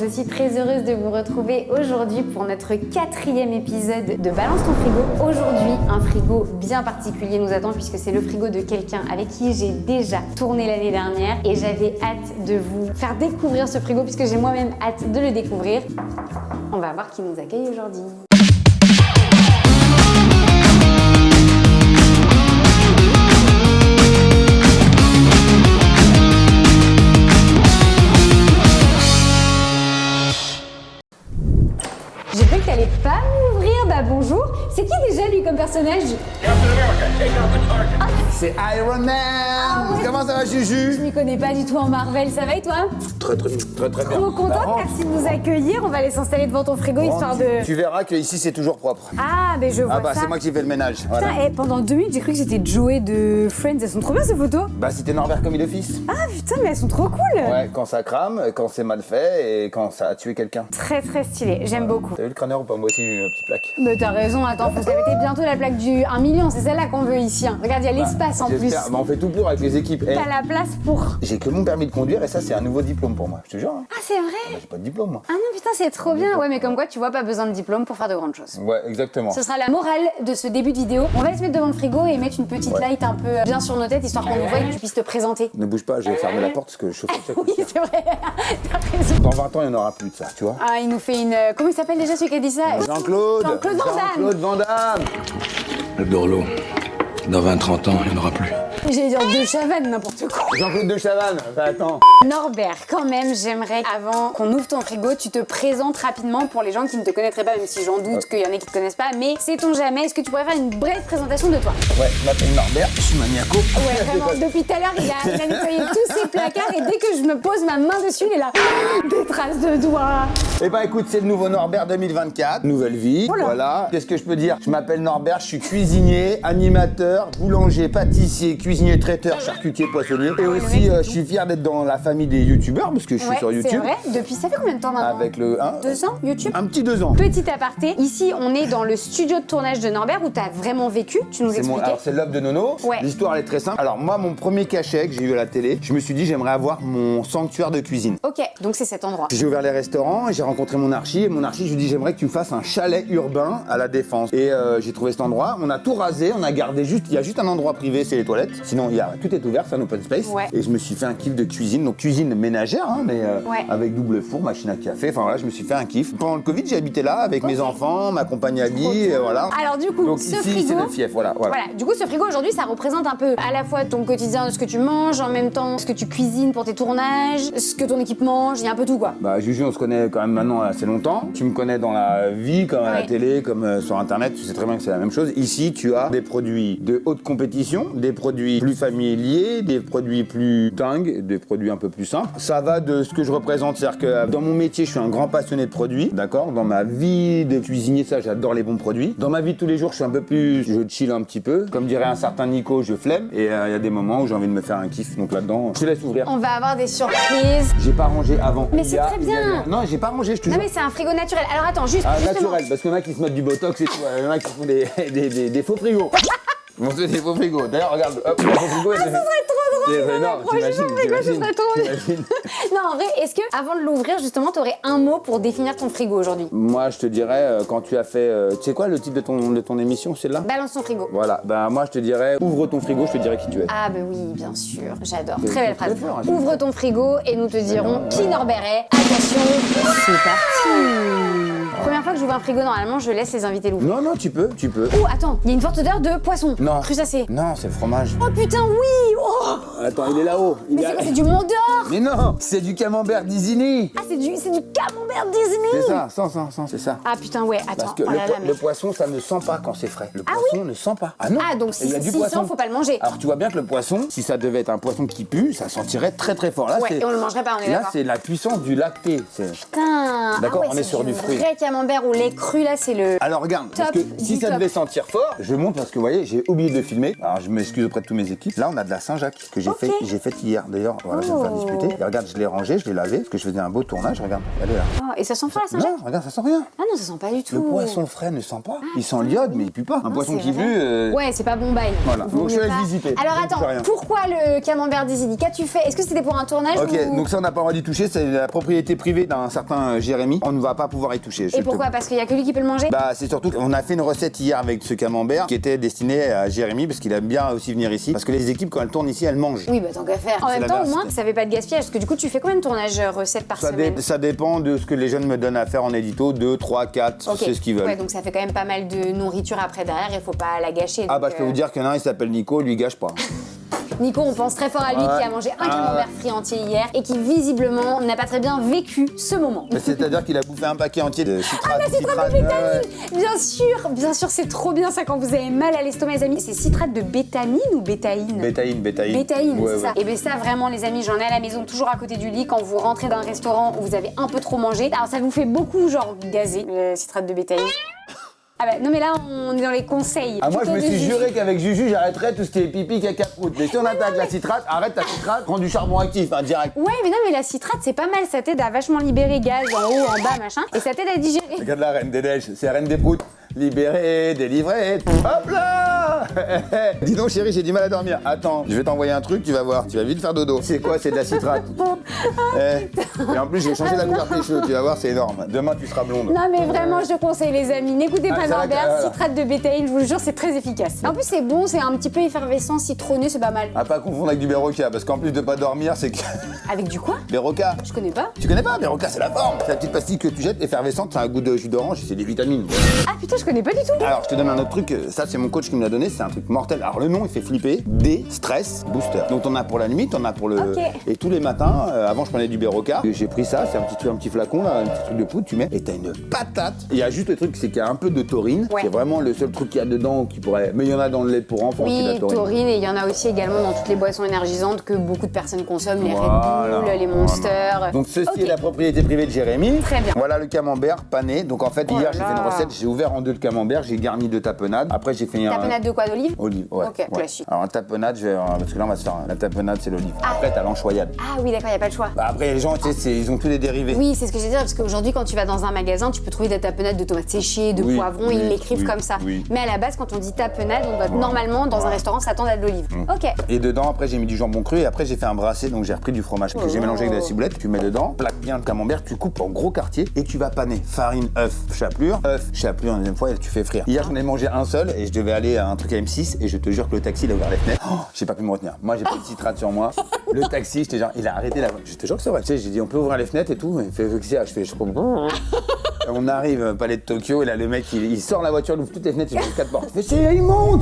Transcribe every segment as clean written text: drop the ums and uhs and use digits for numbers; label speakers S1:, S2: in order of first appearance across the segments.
S1: je suis très heureuse de vous retrouver aujourd'hui pour notre 4e épisode de Balance ton frigo. Aujourd'hui, un frigo bien particulier nous attend puisque c'est le frigo de quelqu'un avec qui j'ai déjà tourné l'année dernière et j'avais hâte de vous faire découvrir ce frigo puisque j'ai moi-même hâte de le découvrir. On va voir qui nous accueille aujourd'hui. J'ai cru que t'allais pas m'ouvrir, bah bonjour. C'est qui déjà lui comme personnage?
S2: C'est Iron Man.
S1: Ouais.
S2: Comment ça va, Juju?
S1: Je m'y connais pas du tout en Marvel, ça va et toi?
S2: Très bien.
S1: Trop contente, merci de nous accueillir. On va aller s'installer devant ton frigo histoire de...
S2: Tu verras que ici c'est toujours propre.
S1: Ah, mais je vois
S2: Ah bah
S1: ça.
S2: c'est moi qui fais le ménage. Voilà.
S1: Putain, pendant 2 minutes, j'ai cru que c'était Joey de Friends. Elles sont trop bien ces photos.
S2: Bah c'était Norbert comme d'office.
S1: Ah putain, mais elles sont trop cool.
S2: Ouais, quand ça crame, quand c'est mal fait et quand ça a tué quelqu'un.
S1: Très très stylé, j'aime beaucoup.
S2: T'as vu le crâneur ou pas? Moi aussi j'ai eu une petite plaque.
S1: Mais t'as raison, attends, faut s'arrêter bientôt la plaque du 1 million, c'est celle-là qu'on veut ici. Hein. Regarde, il y a l'espace en plus.
S2: J'espère. Bah, on fait tout pour avec les équipes. Eh,
S1: T'as la place pour...
S2: j'ai que mon permis de conduire et ça c'est un nouveau diplôme pour moi, je te jure. Hein.
S1: Ah, c'est vrai?
S2: Bah, j'ai pas de diplôme moi.
S1: Ah non, putain, c'est trop bien. Ouais, mais comme quoi, tu vois, pas besoin de diplôme pour faire de grandes choses.
S2: Ouais, exactement.
S1: Ce sera la morale de ce début de vidéo. On va aller se mettre devant le frigo et mettre une petite light un peu bien sur nos têtes, histoire qu'on nous voit et que tu puisses te présenter.
S2: Ne bouge pas, je vais fermer la porte parce que je chauffe ça.
S1: Oui, c'est vrai. T'as raison.
S2: Dans 20 ans il n'y en aura plus de ça, tu vois.
S1: Ah, il nous fait une... Comment il s'appelle déjà celui qui a dit ça?
S2: Jean-Claude
S1: Jean-Claude Van Damme.
S2: Jean-Claude Van Damme.
S3: Le Dorlo, dans 20-30 ans, il n'y en aura plus.
S1: J'allais dire de Chavannes, n'importe quoi.
S2: Jean-Claude de Chavannes, bah, attends.
S1: Norbert, quand même, j'aimerais, avant qu'on ouvre ton frigo, tu te présentes rapidement pour les gens qui ne te connaîtraient pas, même si j'en doute qu'il y en ait qui te connaissent pas. Mais sait-on jamais, est-ce que tu pourrais faire une brève présentation de toi?
S2: Ouais, je m'appelle Norbert, je suis maniaco.
S1: Ouais, vraiment, depuis tout à l'heure, il a nettoyé tous ses placards et dès que je me pose ma main dessus, il est là. Des traces de doigts.
S2: Eh ben écoute, c'est le nouveau Norbert 2024, nouvelle vie,
S1: Oula.
S2: voilà. Qu'est-ce que je peux dire? Je m'appelle Norbert, je suis cuisinier, animateur, boulanger, pâtissier, cuisinier, traiteur, charcutier, poissonnier. Et aussi, je suis fier d'être dans la famille des youtubeurs, parce que je suis sur
S1: c'est
S2: YouTube.
S1: vrai. Depuis, ça fait combien de temps maintenant?
S2: Avec le
S1: 2 ans, YouTube?
S2: Un petit 2 ans.
S1: Petit aparté, ici on est dans le studio de tournage de Norbert où t'as vraiment vécu, tu nous expliquais.
S2: Alors c'est l'œuvre de Nono.
S1: Ouais.
S2: L'histoire elle est très simple. Alors moi, mon premier cachet que j'ai eu à la télé, je me suis dit j'aimerais avoir mon sanctuaire de cuisine.
S1: Ok, donc c'est cet endroit.
S2: J'ai ouvert les restaurants et j'ai rencontré mon archi. Et mon archi, je lui dis j'aimerais que tu me fasses un chalet urbain à la Défense. Et j'ai trouvé cet endroit. On a tout rasé, on a gardé juste, il y a juste un endroit privé, c'est les toilettes. Sinon, tout est ouvert, c'est un open space.
S1: Ouais.
S2: Et je me suis fait un kiff de cuisine, donc cuisine ménagère, hein, mais
S1: Ouais.
S2: avec double four, machine à café. Enfin voilà, je me suis fait un kiff. Pendant le Covid, j'ai habité là avec mes enfants, ma compagne Abby, et voilà.
S1: Alors du coup,
S2: Donc
S1: ce
S2: ici,
S1: frigo...
S2: c'est le fief, voilà.
S1: Voilà, du coup ce frigo aujourd'hui ça représente un peu à la fois ton quotidien, ce que tu manges, en même temps ce que tu cuisines pour tes tournages, ce que ton équipe mange, il y a un peu tout quoi.
S2: Bah Juju, on se connaît quand même maintenant assez longtemps. Tu me connais dans la vie, comme à la
S1: Ouais.
S2: télé, comme sur internet, tu sais très bien que c'est la même chose. Ici, tu as des produits de haute compétition, des produits plus familiers, des produits plus dingues, des produits un peu plus simples. Ça va de ce que je représente, c'est-à-dire que dans mon métier, je suis un grand passionné de produits, d'accord? Dans ma vie de cuisinier, ça, j'adore les bons produits. Dans ma vie de tous les jours, je suis un peu plus, je chill un petit peu. Comme dirait un certain Nico, je flemme. Et il y a des moments où j'ai envie de me faire un kiff. Donc là-dedans, je te laisse ouvrir.
S1: On va avoir des surprises.
S2: J'ai pas rangé avant.
S1: Mais c'est très bien.
S2: Non, j'ai pas rangé, je te
S1: Non
S2: jure.
S1: mais c'est un frigo naturel. Alors attends, juste
S2: Ah,
S1: justement.
S2: naturel, parce qu'il y en a qui se mettent du botox et tout, il y en a qui font des faux frigos. On se fait des faux frigos. D'ailleurs, regarde, hop, le faux frigo.
S1: Ça serait trop drôle.
S2: Non,
S1: Franchement, frigo, ce serait trop bien.
S2: t'imagines.
S1: Non en vrai, est-ce que avant de l'ouvrir justement, t'aurais un mot pour définir ton frigo aujourd'hui?
S2: Moi, je te dirais, quand tu as fait. Tu sais quoi, le titre de ton émission, c'est là?
S1: Balance ton frigo.
S2: Voilà, ben moi, je te dirais, ouvre ton frigo, je te dirais qui tu es.
S1: Ah bah oui, bien sûr, j'adore.
S2: C'est
S1: Très belle
S2: très
S1: phrase.
S2: fort, hein.
S1: Ouvre ton frigo et nous te dirons qui Norbert est. Attention, c'est parti. Première fois que j'ouvre un frigo, normalement, je laisse les invités l'ouvrir.
S2: Non, non, tu peux.
S1: Oh, attends, il y a une forte odeur de poisson.
S2: Non.
S1: Crustacé.
S2: Non, c'est le fromage.
S1: Oh putain, oui. Oh.
S2: Attends, il est là-haut.
S1: Mais c'est du Mont d'Or.
S2: Mais non, c'est du camembert d'Isigny.
S1: Ah, c'est du camembert Disney.
S2: C'est ça, sans, c'est ça.
S1: Ah putain, ouais, attends.
S2: Parce que
S1: Oh là là, mais...
S2: le poisson, ça ne sent pas quand c'est frais. Le
S1: Ah
S2: poisson ne sent pas. Ah non.
S1: Ah, donc
S2: Et il y a du
S1: s'il
S2: poisson.
S1: sent, faut pas le manger.
S2: Alors tu vois bien que le poisson, si ça devait être un poisson qui pue, ça sentirait très très fort. Là,
S1: Ouais, et on le mangerait pas, on est
S2: là
S1: d'accord.
S2: c'est la puissance du lacté.
S1: Putain.
S2: D'accord,
S1: ah ouais,
S2: on est
S1: c'est
S2: sur du fruit.
S1: vrai camembert au lait cru, là, c'est le...
S2: Alors regarde, parce
S1: Top
S2: que si
S1: du
S2: ça
S1: top.
S2: devait sentir fort, je monte parce que vous voyez, j'ai oublié de filmer. Alors je m'excuse auprès de tous mes équipes. Là, on a de la Saint-Jacques que J'ai fait hier. D'ailleurs, voilà, je vais me faire disputer. Et regarde, je l'ai rangé, je l'ai lavé, parce que je faisais un beau tournage. Regarde, elle est là.
S1: Oh, et ça sent fort la Saint-Jacques?
S2: Non, regarde, ça sent rien.
S1: Ah non, ça sent pas du tout.
S2: Le poisson frais ne sent pas. Il sent l'iode, mais il pue pas. Un poisson qui pue.
S1: Ouais, c'est pas bon bail.
S2: Voilà. Donc je te laisse visiter.
S1: Alors attends, pourquoi le camembert d'Isigny? Qu'as-tu fait? Est-ce que c'était pour un tournage?
S2: Ok, donc ça on n'a pas le droit d'y toucher, c'est la propriété privée d'un certain Jérémy. On ne va pas pouvoir y toucher.
S1: Et pourquoi? Parce qu'il y a que lui qui peut le manger?
S2: Bah c'est surtout qu'on a fait une recette hier avec ce camembert qui était destiné à Jérémy parce qu'il aime bien aussi venir ici. Parce que les équipes quand elles tournent ici, elles mangent.
S1: Oui, bah tant qu'à faire. En même temps, au moins, ça fait pas de gaspillage. Parce que du coup, tu fais combien de tournages recettes par semaine?
S2: Ça dépend de ce que les jeunes me donnent à faire en édito, 2, 3, 4, c'est ce qu'ils veulent.
S1: Ouais, donc ça fait quand même pas mal de nourriture après derrière, il faut pas la gâcher.
S2: Ah bah je peux vous dire qu'il y en a un, il s'appelle Nico, lui il gâche pas.
S1: Nico, on pense très fort à lui qui a mangé un camembert frit entier hier et qui visiblement n'a pas très bien vécu ce moment.
S2: C'est-à-dire qu'il a bouffé un paquet entier de citrate.
S1: Ah, la citrate de bétanine. Bien sûr, c'est trop bien ça quand vous avez mal à l'estomac, les amis. C'est citrate de bétanine ou bétaïne?
S2: Bétaïne.
S1: Bétaïne, c'est ça. Et bien ça, vraiment, les amis, j'en ai à la maison, toujours à côté du lit, quand vous rentrez d'un restaurant où vous avez un peu trop mangé. Alors ça vous fait beaucoup, genre, gazer, le citrate de bétaïne. Ah bah non mais là on est dans les conseils.
S2: Ah moi je me suis juré qu'avec Juju j'arrêterais tout ce qui est pipi, caca, prout. Mais si on attaque la citrate, arrête ta citrate, prends du charbon actif, hein, direct.
S1: Ouais mais non mais la citrate c'est pas mal, ça t'aide à vachement libérer gaz en haut, en bas, machin. Et ça t'aide à digérer.
S2: Regarde la reine des neiges, c'est la reine des proutes. Libéré, délivré, hop là. Dis donc chérie, j'ai du mal à dormir. Attends, je vais t'envoyer un truc, tu vas voir, tu vas vite faire dodo. C'est quoi? C'est de la citrate. Et en plus j'ai changé la couleur de tes cheveux, tu vas voir, c'est énorme. Demain tu seras blonde.
S1: Non mais vraiment je te conseille les amis, n'écoutez pas Norbert, citrate de bétaïne, je vous le jure c'est très efficace. En plus c'est bon, c'est un petit peu effervescent, citronné, c'est pas mal.
S2: À pas confondre avec du Berocca, parce qu'en plus de pas dormir, c'est que...
S1: Avec du quoi?
S2: Berocca.
S1: Je connais pas.
S2: Tu connais pas? Berocca c'est la forme. C'est la petite pastille que tu jettes, effervescente, c'est un goût de jus d'orange et c'est des vitamines.
S1: Ah putain je connais pas du tout.
S2: Alors je te donne un autre truc, ça c'est mon coach qui me l'a donné, c'est un truc mortel. Alors le nom il fait flipper, D-Stress Booster. Donc t'en as pour la nuit, t'en as pour le... Et tous les matins, avant je prenais du Berocca, j'ai pris ça, c'est un petit flacon là, un petit truc de poudre, tu mets, et t'as une patate. Il y a juste le truc, c'est qu'il y a un peu de taurine, c'est vraiment le seul truc qu'il y a dedans qui pourrait... Mais il y en a dans le lait pour enfants aussi, la taurine. Oui,
S1: taurine, et il y en a aussi également dans toutes les boissons énergisantes que beaucoup de personnes consomment, les Red Bull, les Monster.
S2: Donc ceci est la propriété privée de Jérémy.
S1: Très bien.
S2: Voilà le camembert pané. Donc en fait, hier j'ai fait une recette, j'ai ouvert en deux le camembert, j'ai garni de tapenade. Après j'ai fait un...
S1: Tapenade de quoi? D'olive?
S2: Olive, ouais.
S1: Ok, classique.
S2: Alors un tapenade, parce que là on va se faire... La tapenade c'est l'olive. Après t'as l'anchoyade.
S1: Ah oui d'accord, y a pas le choix.
S2: Bah, après les gens, tu sais, ils ont tous les dérivés.
S1: Oui, c'est ce que j'ai dit, parce qu'aujourd'hui quand tu vas dans un magasin, tu peux trouver des tapenades de tomates séchées, de poivrons, ils l'écrivent comme ça. Mais à la base, quand on dit tapenade, on doit normalement dans un restaurant s'attendre à de l'olive. Ok.
S2: Et dedans, après j'ai mis du jambon cru et après j'ai fait un brassé, donc j'ai repris du fromage que j'ai mélangé avec de la ciboulette. Tu mets dedans, plaque bien le camembert, tu coupes en gros quartiers et tu vas paner. Farine, œuf, chapelure, la deuxième fois et tu fais frire. Hier j'en ai mangé un seul et je devais aller à un truc à M6 et je te jure que le taxi il a ouvert les fenêtres. Oh, j'ai pas pu me retenir. Moi j'ai pris de citrate sur moi. Le taxi, je te jure, il a arrêté la voie. Je te jure que c'est vrai. Tu sais, j'ai dit on peut ouvrir les fenêtres et tout. Il fait on arrive Palais de Tokyo et là le mec il sort la voiture, il ouvre toutes les fenêtres, il ouvre 4 portes. Il fait c'est immonde.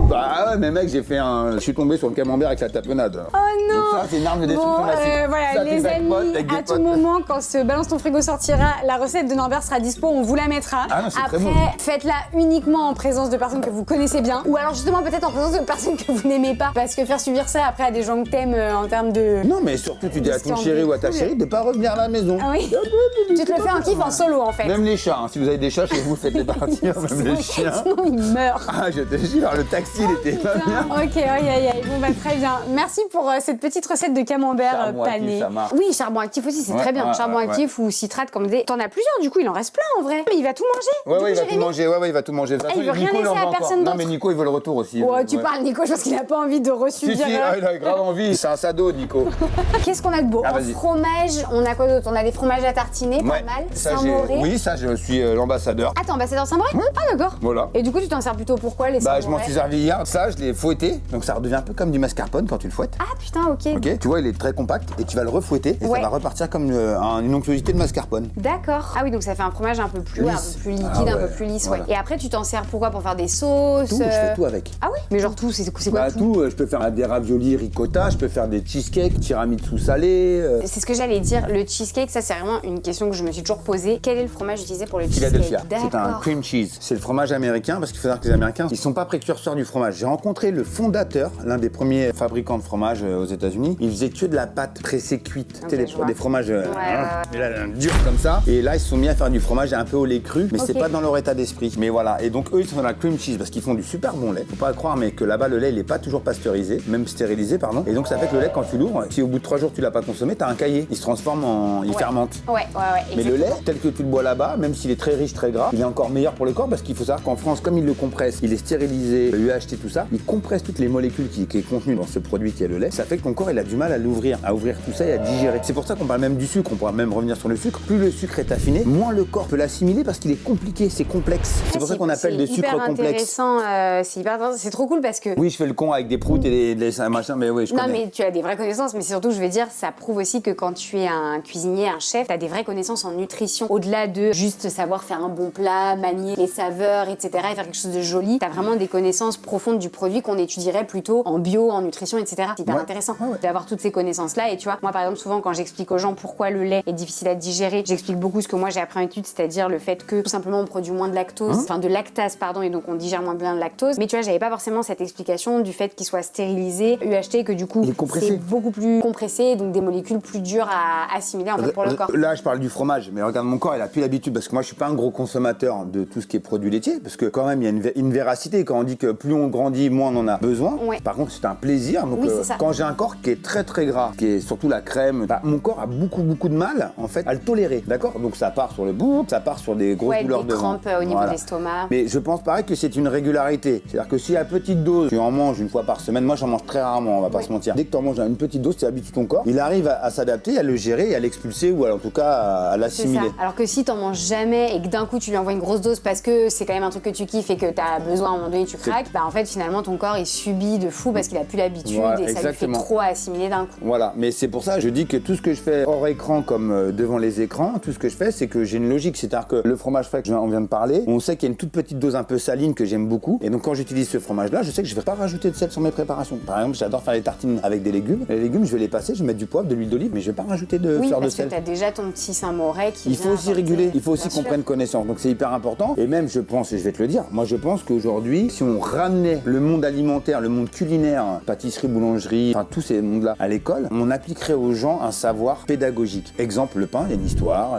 S2: Bah ouais mais mec je suis tombé sur le camembert avec la tapenade.
S1: Oh non.
S2: Donc ça c'est une arme de destruction massive.
S1: Voilà
S2: ça,
S1: les amis, à tout moment quand ce Balance ton frigo sortira, la recette de Norbert sera dispo, on vous la mettra.
S2: Ah non,
S1: après
S2: très bon.
S1: faites-la uniquement en présence de personnes que vous connaissez bien ou alors justement peut-être en présence de personnes que vous n'aimez pas parce que faire subir ça après à des gens que t'aimes en termes de...
S2: Non mais surtout tu dis à ton chéri ou à ta chérie de pas revenir à la maison.
S1: Ah oui. Tu te le fais en kiff en solo en fait.
S2: Même les chats, hein. Si vous avez des chats chez vous, faites-les partir, même les chiens.
S1: Sinon ils meurent.
S2: Ah je te jure, le taxi il était pas bien.
S1: Ok, aïe. Bon bah très bien. Merci pour cette petite recette de camembert pané.
S2: Ça marche.
S1: Oui, charbon actif aussi, c'est très bien. Charbon actif ou citrate comme des... T'en as plusieurs du coup, il en reste plein en vrai. Mais il va tout manger.
S2: Ouais, il va tout manger. Ouais, il va tout manger.
S1: Il veut rien laisser à personne d'autre.
S2: Non mais Nico il veut le retour aussi.
S1: Ouais, tu parles Nico, je pense qu'il a pas envie de resubir.
S2: Si, il a grave envie. C'est un sado Nico.
S1: Qu'est-ce qu'on a de beau? En fromage, on a quoi d'autre? On a des fromages à tartiner, pas mal. Saint-Mauré.
S2: Oui, ça je suis l'ambassadeur.
S1: Attends, ambassadeur Saint-Mauré? Ah d'accord.
S2: Voilà.
S1: Et du coup tu t'en sers plutôt pour quoi les Saint-Mauré?
S2: Je m'en suis servi hier. Ça je l'ai fouetté. Donc ça redevient un peu comme du mascarpone quand tu le fouettes.
S1: Ah putain, ok.
S2: Ok. Tu vois il est très compact et tu vas le refouetter et ça va repartir comme une onctuosité de mascarpone.
S1: D'accord. Ah oui, donc ça fait un fromage un peu plus liquide, un peu plus lisse.
S2: Voilà.
S1: Et après tu t'en sers pourquoi? Pour faire des sauces?
S2: Tout, je fais tout avec.
S1: Ah oui? Mais genre tout, c'est quoi tout?
S2: Je peux faire des raviolis ricotta, je peux faire des cheesecakes, tiramisu salé.
S1: C'est ce que j'allais dire, le cheesecake, ça c'est vraiment une question que je me suis toujours posée. Quel est le fromage utilisé pour le cheesecake.
S2: Philadelphia, c'est un
S1: D'accord.
S2: cream cheese. C'est le fromage américain parce qu'il faut savoir que les Américains, ils sont pas précurseurs du fromage. J'ai rencontré le fondateur, l'un des premiers fabricants de fromage aux États-Unis. Il faisait que de la pâte pressée cuite.
S1: Ok,
S2: Tu sais,
S1: je vois.
S2: des fromages
S1: ouais.
S2: durs comme ça. Et là, ils se sont mis à faire du fromage un peu au lait cru, mais c'est
S1: Ok.
S2: pas dans leur état d'esprit. Mais voilà. Et donc eux, ils sont dans la cream cheese parce qu'ils font du super bon lait. Faut pas croire, mais que là-bas, le lait, il est pas toujours pasteurisé, même stérilisé, pardon. Et donc ça fait que le lait, quand tu l'ouvres, si au bout de 3 jours tu l'as pas consommé, t'as un cahier. Il se transforme en, il fermente.
S1: Ouais.
S2: Mais le lait,
S1: exactement.
S2: tel que tu le bois là-bas, même s'il est très riche, très gras, il est encore meilleur pour le corps parce qu'il faut savoir qu'en France, comme ils le compressent, il est stérilisé, UHT, tout ça, il compresse toutes les molécules qui est contenu dans ce produit qui est le lait. Ça fait que ton corps, il a du mal à l'ouvrir, à ouvrir tout ça et à digérer. C'est pour ça qu'on parle même du sucre, on pourra même revenir sur le sucre. Plus le sucre est affiné, moins le corps peut l'assimiler parce qu'il est compliqué, c'est complexe. C'est pour ça qu'on appelle de sucre complexe.
S1: C'est hyper intéressant, c'est trop cool parce que...
S2: Oui, je fais le con avec des proutes et des machins, mais oui, je
S1: Non,
S2: connais.
S1: mais tu as des vraies connaissances, mais surtout, je veux dire, ça prouve aussi que quand tu es un cuisinier, un chef, tu as des vraies connaissances en nutrition. Au-delà de juste savoir faire un bon plat, manier les saveurs, etc., et faire quelque chose de joli, tu as vraiment des connaissances profondes du produit qu'on étudierait plutôt en bio, en nutrition, etc. C'est hyper intéressant d'avoir toutes ces connaissances-là. Et tu vois, moi, par exemple, souvent, quand j'explique aux gens pourquoi le lait est difficile à digérer, j'explique beaucoup ce que moi j'ai appris en études, c'est-à-dire le fait que tout simplement on produit moins de lactose, enfin de lactase, pardon, et donc on digère moins bien de lactose. Mais tu vois, j'avais pas forcément cette explication du fait qu'il soit stérilisé, UHT, que du coup,
S2: Il est compressé.
S1: c'est beaucoup plus compressé, donc des molécules plus dures à assimiler en fait pour le corps.
S2: Là, je parle du fromage, mais regarde, mon corps, il a plus l'habitude parce que moi, je suis pas un gros consommateur de tout ce qui est produits laitiers, parce que quand même, il y a une véracité quand on dit que plus on grandit, moins on en a besoin.
S1: Ouais.
S2: Par contre, c'est un plaisir. Donc,
S1: Oui, c'est ça.
S2: quand j'ai un corps qui est très très gras, qui est surtout la crème, bah, mon corps a beaucoup de mal en fait à le tolérer, d'accord. Donc ça part sur le bout, ça part sur des grosses douleurs
S1: des
S2: de
S1: crampes au niveau de l'estomac.
S2: Mais je pense pareil que c'est une régularité. C'est-à-dire que si à petite dose, tu en manges une fois par semaine, moi j'en mange très rarement, on va pas se mentir. Dès que tu en manges à une petite dose, tu habitues ton corps, il arrive à s'adapter, à le gérer et à l'expulser ou en tout cas à
S1: C'est
S2: l'assimiler.
S1: ça. Alors que si t'en manges jamais et que d'un coup tu lui envoies une grosse dose parce que c'est quand même un truc que tu kiffes et que t'as besoin à un moment donné tu craques, bah en fait finalement ton corps il subit de fou parce qu'il a plus l'habitude
S2: Voilà,
S1: et ça
S2: exactement.
S1: lui fait trop à assimiler d'un coup.
S2: Voilà, mais c'est pour ça je dis que tout ce que je fais hors écran comme devant les écrans, tout ce que je fais c'est que j'ai une logique, c'est-à-dire que le fromage frais on vient de parler, on sait qu'il y a une toute petite dose un peu saline que j'aime beaucoup et donc quand j'utilise ce fromage-là, je sais que je vais pas rajouter de sel sur mes préparations. Par exemple, j'adore faire les tartines avec des légumes. Les légumes, je vais les passer, je vais mettre du poivre, de l'huile d'olive, mais je vais pas rajouter de
S1: Oui,
S2: fleur de
S1: parce que
S2: sel.
S1: t'as déjà ton petit Saint-Maurey qui
S2: Il faut
S1: vient
S2: aussi
S1: apporter-
S2: réguler, il faut aussi
S1: Bien
S2: qu'on
S1: sûr.
S2: prenne connaissance. Donc c'est hyper important. Et même, je pense, et je vais te le dire, moi je pense qu'aujourd'hui, si on ramenait le monde alimentaire, le monde culinaire, pâtisserie, boulangerie, enfin tous ces mondes-là à l'école, on appliquerait aux gens un savoir pédagogique. Exemple, le pain, il y a une histoire,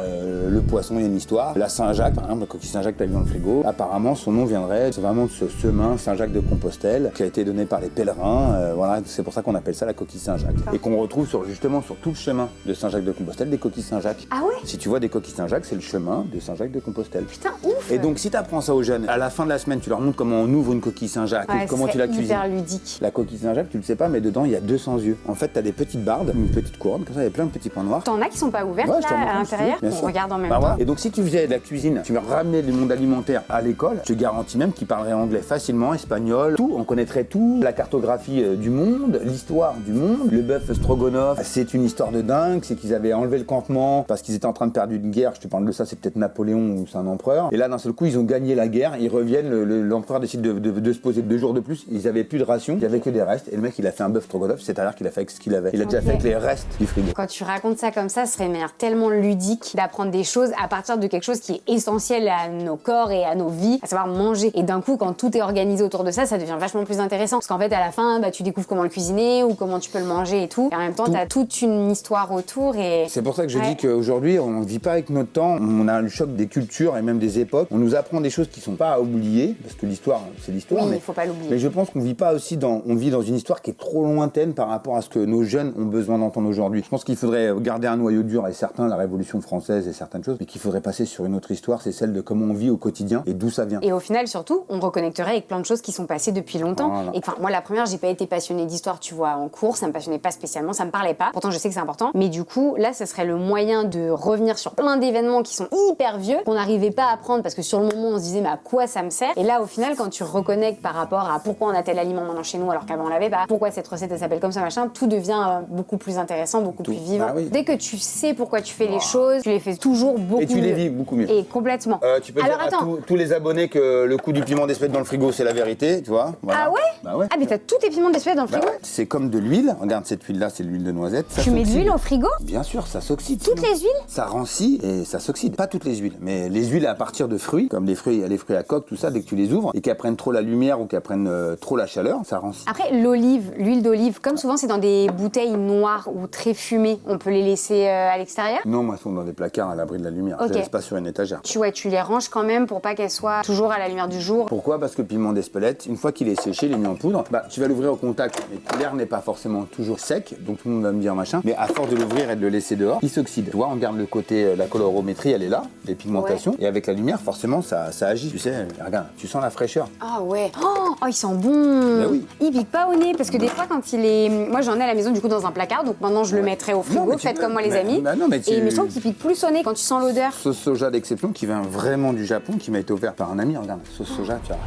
S2: le poisson, il y a une histoire. La Saint-Jacques, par exemple, la coquille Saint-Jacques que tu as vu dans le frigo, apparemment son nom viendrait vraiment de ce semin Saint-Jacques de Compostelle qui a été donné par les pèlerins. Voilà, c'est pour ça qu'on appelle ça la coquille Saint-Jacques. Et qu'on retrouve justement sur tout le chemin de Saint-Jacques de Compostelle des coquilles Saint-Jacques.
S1: Ah ouais?
S2: Si tu vois des coquilles Saint-Jacques, c'est le chemin de Saint-Jacques de Compostelle.
S1: Putain, ouf!
S2: Et donc si tu apprends ça aux jeunes, à la fin de la semaine, tu leur montres comment on ouvre une coquille Saint-Jacques,
S1: Ouais,
S2: comment
S1: ce
S2: tu la
S1: serait
S2: cuisines.
S1: hyper ludique.
S2: La coquille Saint-Jacques, tu le sais pas, mais dedans il y a 200 yeux. En fait, tu as des petites bardes, une petite couronne, comme ça, il y a plein de petits points noirs.
S1: T'en as qui sont pas ouvertes
S2: Ouais, je t'en
S1: là,
S2: montre
S1: à
S2: un, si tu veux,
S1: l'intérieur?
S2: bien
S1: On
S2: sûr.
S1: regarde en même
S2: Bah
S1: temps.
S2: voilà. Et donc si tu faisais de la cuisine, tu me ramenais le monde alimentaire à l'école, je te garantis même qu'ils parleraient anglais facilement, espagnol, tout, on connaîtrait tout, la cartographie du monde, l'histoire du monde, le bœuf stroganoff, c'est une histoire de dingue, c'est qu'ils avaient enlevé le campement parce qu'ils étaient en train de perdre une guerre, je te parle de ça, c'est peut-être Napoléon ou c'est un empereur, et là d'un seul coup ils ont gagné la guerre, ils reviennent, l'empereur décide de se poser 2 jours de plus, ils avaient plus de rations, il y avait que des restes, et le mec il a fait un bœuf stroganoff, c'est-à-dire qu'il a fait avec ce qu'il avait, il a déjà
S1: Ok.
S2: fait avec les restes du frigo.
S1: Quand tu racontes ça comme ça, ce serait une manière tellement ludique d'apprendre des choses à partir de quelque chose qui est essentiel à nos corps et à nos vies, à savoir manger. Et d'un coup, quand tout est organisé autour de ça, ça devient vachement plus intéressant. Parce qu'en fait, à la fin, bah, tu découvres comment le cuisiner ou comment tu peux le manger et tout. Et en même temps, t'as toute une histoire autour et...
S2: C'est pour ça que je
S1: Ouais.
S2: dis qu'aujourd'hui, on ne vit pas avec notre temps, on a le choc des cultures et même des époques. On nous apprend des choses qui sont pas à oublier, parce que l'histoire, c'est l'histoire.
S1: Oui,
S2: mais
S1: il faut pas l'oublier.
S2: Mais je pense qu'on vit pas aussi on vit dans une histoire qui est trop lointaine par rapport à ce que nos jeunes ont besoin d'entendre aujourd'hui. Je pense qu'il faudrait garder un noyau dur et certain, la Révolution française et certaines choses, mais qu'il faudrait passer sur une autre histoire, c'est celle de comment on vit au quotidien et d'où ça vient.
S1: Et au final, surtout, on reconnecterait avec plein de choses qui sont passées depuis longtemps.
S2: Voilà.
S1: Et enfin, moi, la première, j'ai pas été passionnée d'histoire, tu vois, en cours, ça me passionnait pas spécialement, ça me parlait pas. Pourtant, je sais que c'est important. Mais du coup, là, ce serait le moyen de revenir sur plein d'événements qui sont hyper vieux, qu'on n'arrivait pas à prendre parce que sur le moment, on se disait, mais à quoi ça me sert? Et là, au final, quand tu reconnectes par rapport à pourquoi on a tel aliment maintenant chez nous alors qu'avant on l'avait pas, pourquoi cette recette elle s'appelle comme ça, machin, tout devient beaucoup plus intéressant, beaucoup plus vivant.
S2: Bah oui.
S1: Dès que tu sais pourquoi tu fais les choses, tu les fais toujours beaucoup
S2: Et tu les
S1: mieux.
S2: vis beaucoup mieux.
S1: Et complètement.
S2: Tu peux
S1: alors
S2: dire
S1: attends.
S2: à tous les abonnés que le coup du piment d'espèce dans le frigo, c'est la vérité, tu vois. Voilà.
S1: Ah ouais?
S2: Bah ouais.
S1: Ah mais t'as tous tes piments d'espèce dans le
S2: Bah
S1: frigo?
S2: ouais. C'est comme de l'huile. Regarde cette huile-là, c'est l'huile de noisette. Ça
S1: Tu mets de
S2: s'oxyde.
S1: l'huile au frigo?
S2: Bien sûr, ça s'oxyde.
S1: Toutes
S2: sinon.
S1: les huiles?
S2: Ça rancit et ça s'oxyde. oxydent. Pas toutes les huiles, mais les huiles à partir de fruits, comme les fruits à coque, tout ça, dès que tu les ouvres et qu'elles prennent trop la lumière ou qu'elles prennent trop la chaleur, ça rancit.
S1: Après, l'huile d'olive, comme souvent c'est dans des bouteilles noires ou très fumées, on peut les laisser à l'extérieur?
S2: Non, moi, elles sont dans des placards à l'abri de la lumière.
S1: Ok.
S2: Je les laisse pas sur une étagère.
S1: Tu les ranges quand même pour pas qu'elles soient toujours à la lumière du jour.
S2: Pourquoi? Parce que le piment d'Espelette, une fois qu'il est séché, il est mis en poudre, tu vas l'ouvrir au contact. Mais l'air n'est pas forcément toujours sec, donc tout le monde va me dire machin. Mais à force de l'ouvrir et de le laisser dehors, il s'oxyde. Tu vois, on garde le côté, la colorométrie, elle est là, les pigmentations. Ouais. Et avec la lumière, forcément, ça agit. Tu sais, regarde, tu sens la fraîcheur.
S1: Ah ouais. Oh, il sent bon.
S2: Ben oui.
S1: Il pique pas au nez, parce que des fois, quand il est. Moi, j'en ai à la maison, du coup, dans un placard, donc maintenant, je le mettrai au frigo. Faites comme moi, les amis.
S2: Mais
S1: je trouve qu'il pique plus au nez quand tu sens l'odeur.
S2: Sauce soja d'exception qui vient vraiment du Japon, qui m'a été offert par un ami. Regarde, sauce soja, tu vois.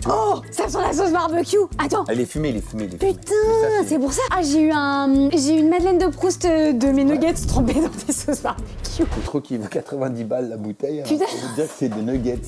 S1: Oh, ça sent la sauce barbecue. Attends.
S2: Elle est fumée,
S1: Putain, c'est pour ça. Ah, j'ai eu une Madeleine de Proust de mes nuggets trempés dans des sauces barbecue.
S2: C'est trop qu'il veut 90 balles la bouteille.
S1: Putain.
S2: Ça veut dire que c'est des nuggets.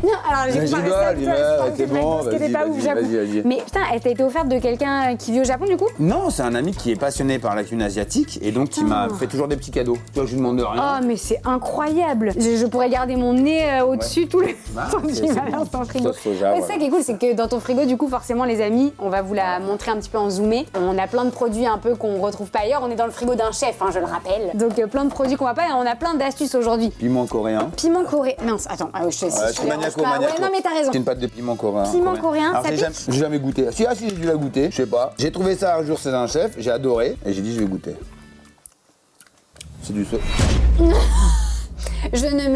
S1: Non, alors j'ai pas
S2: c'est bon, vas-y.
S1: Mais putain, elle t'a été offerte de quelqu'un qui vit au Japon du coup?
S2: Non, c'est un ami qui est passionné par la cuisine asiatique et donc qui m'a fait toujours des petits cadeaux. Toi, je lui demande rien.
S1: Oh, mais c'est incroyable. Je pourrais garder mon nez au-dessus tout le temps du balance dans le frigo. C'est ça qui est cool, c'est que dans ton frigo, du coup, forcément, les amis, on va vous la montrer un petit peu en zoomé. On a plein de produits un peu qu'on retrouve pas ailleurs. On est dans le frigo d'un chef, je le rappelle. Donc plein de produits qu'on va pas et on a plein d'astuces aujourd'hui.
S2: Piment coréen.
S1: Piment coréen. Mince, attends, je sais.
S2: Je suis maniaco.
S1: Ouais, non, mais t'as raison.
S2: C'est une pâte de piment coréen.
S1: Piment coréen,
S2: alors,
S1: ça pique.
S2: J'ai jamais goûté. Si, j'ai dû la goûter, je sais pas. J'ai trouvé ça un jour chez un chef, j'ai adoré et j'ai dit je vais goûter. C'est du sauce.
S1: Je ne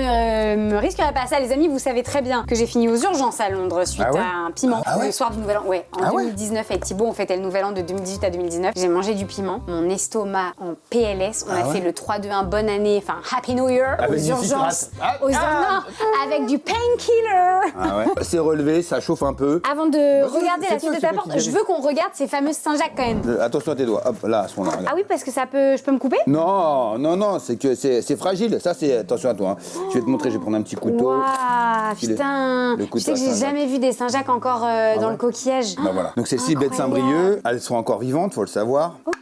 S1: me risquerai pas à ça, les amis. Vous savez très bien que j'ai fini aux urgences à Londres suite à un piment. Le soir du Nouvel An. Ouais, en 2019 avec Thibaut, on fêtait le Nouvel An de 2018 à 2019. J'ai mangé du piment. Mon estomac en PLS. On a fait le 3-2-1 bonne année, enfin Happy New Year aux urgences. Avec du painkiller.
S2: Ah ouais. C'est relevé, ça chauffe un peu.
S1: Avant de regarder la suite de ta porte, je veux qu'on regarde ces fameuses Saint-Jacques quand même.
S2: Attention à tes doigts. Hop, là, à ce moment-là.
S1: Ah oui, parce que je peux me couper?
S2: Non, c'est que c'est fragile. Ça, c'est attention à toi. Je vais te montrer, je vais prendre un petit couteau.
S1: Waouh, putain. Tu sais que j'ai jamais vu des Saint-Jacques encore dans le coquillage.
S2: Bah voilà. Donc c'est le ciblette Saint-Brieuc. Elles sont encore vivantes, faut le savoir.
S1: Ok.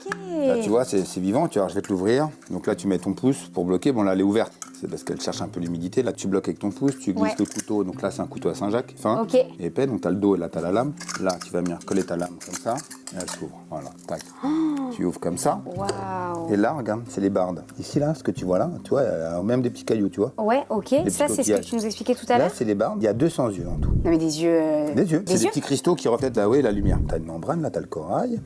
S2: Là, tu vois, c'est vivant. Tu vois, je vais te l'ouvrir. Donc là, tu mets ton pouce pour bloquer. Bon, là, elle est ouverte. C'est parce qu'elle cherche un peu l'humidité. Là, tu bloques avec ton pouce, tu glisses le couteau. Donc là, c'est un couteau à Saint-Jacques, fin, épais. Donc t'as le dos et là, t'as la lame. Là, tu vas venir coller ta lame comme ça. Et elle s'ouvre. Voilà, tac. Tu ouvres comme ça.
S1: Waouh.
S2: Et là, regarde, c'est les bardes. Ici, là, ce que tu vois là, tu vois, même des petits cailloux, tu vois.
S1: Ouais, ok. Ça, c'est ce que tu nous expliquais tout à l'heure.
S2: Là, c'est les bardes. Il y a 200 yeux en tout.
S1: Non, mais des yeux.
S2: Des yeux. C'est des petits cristaux qui reflètent la lumière. T'as une membrane, là, t'as le corail.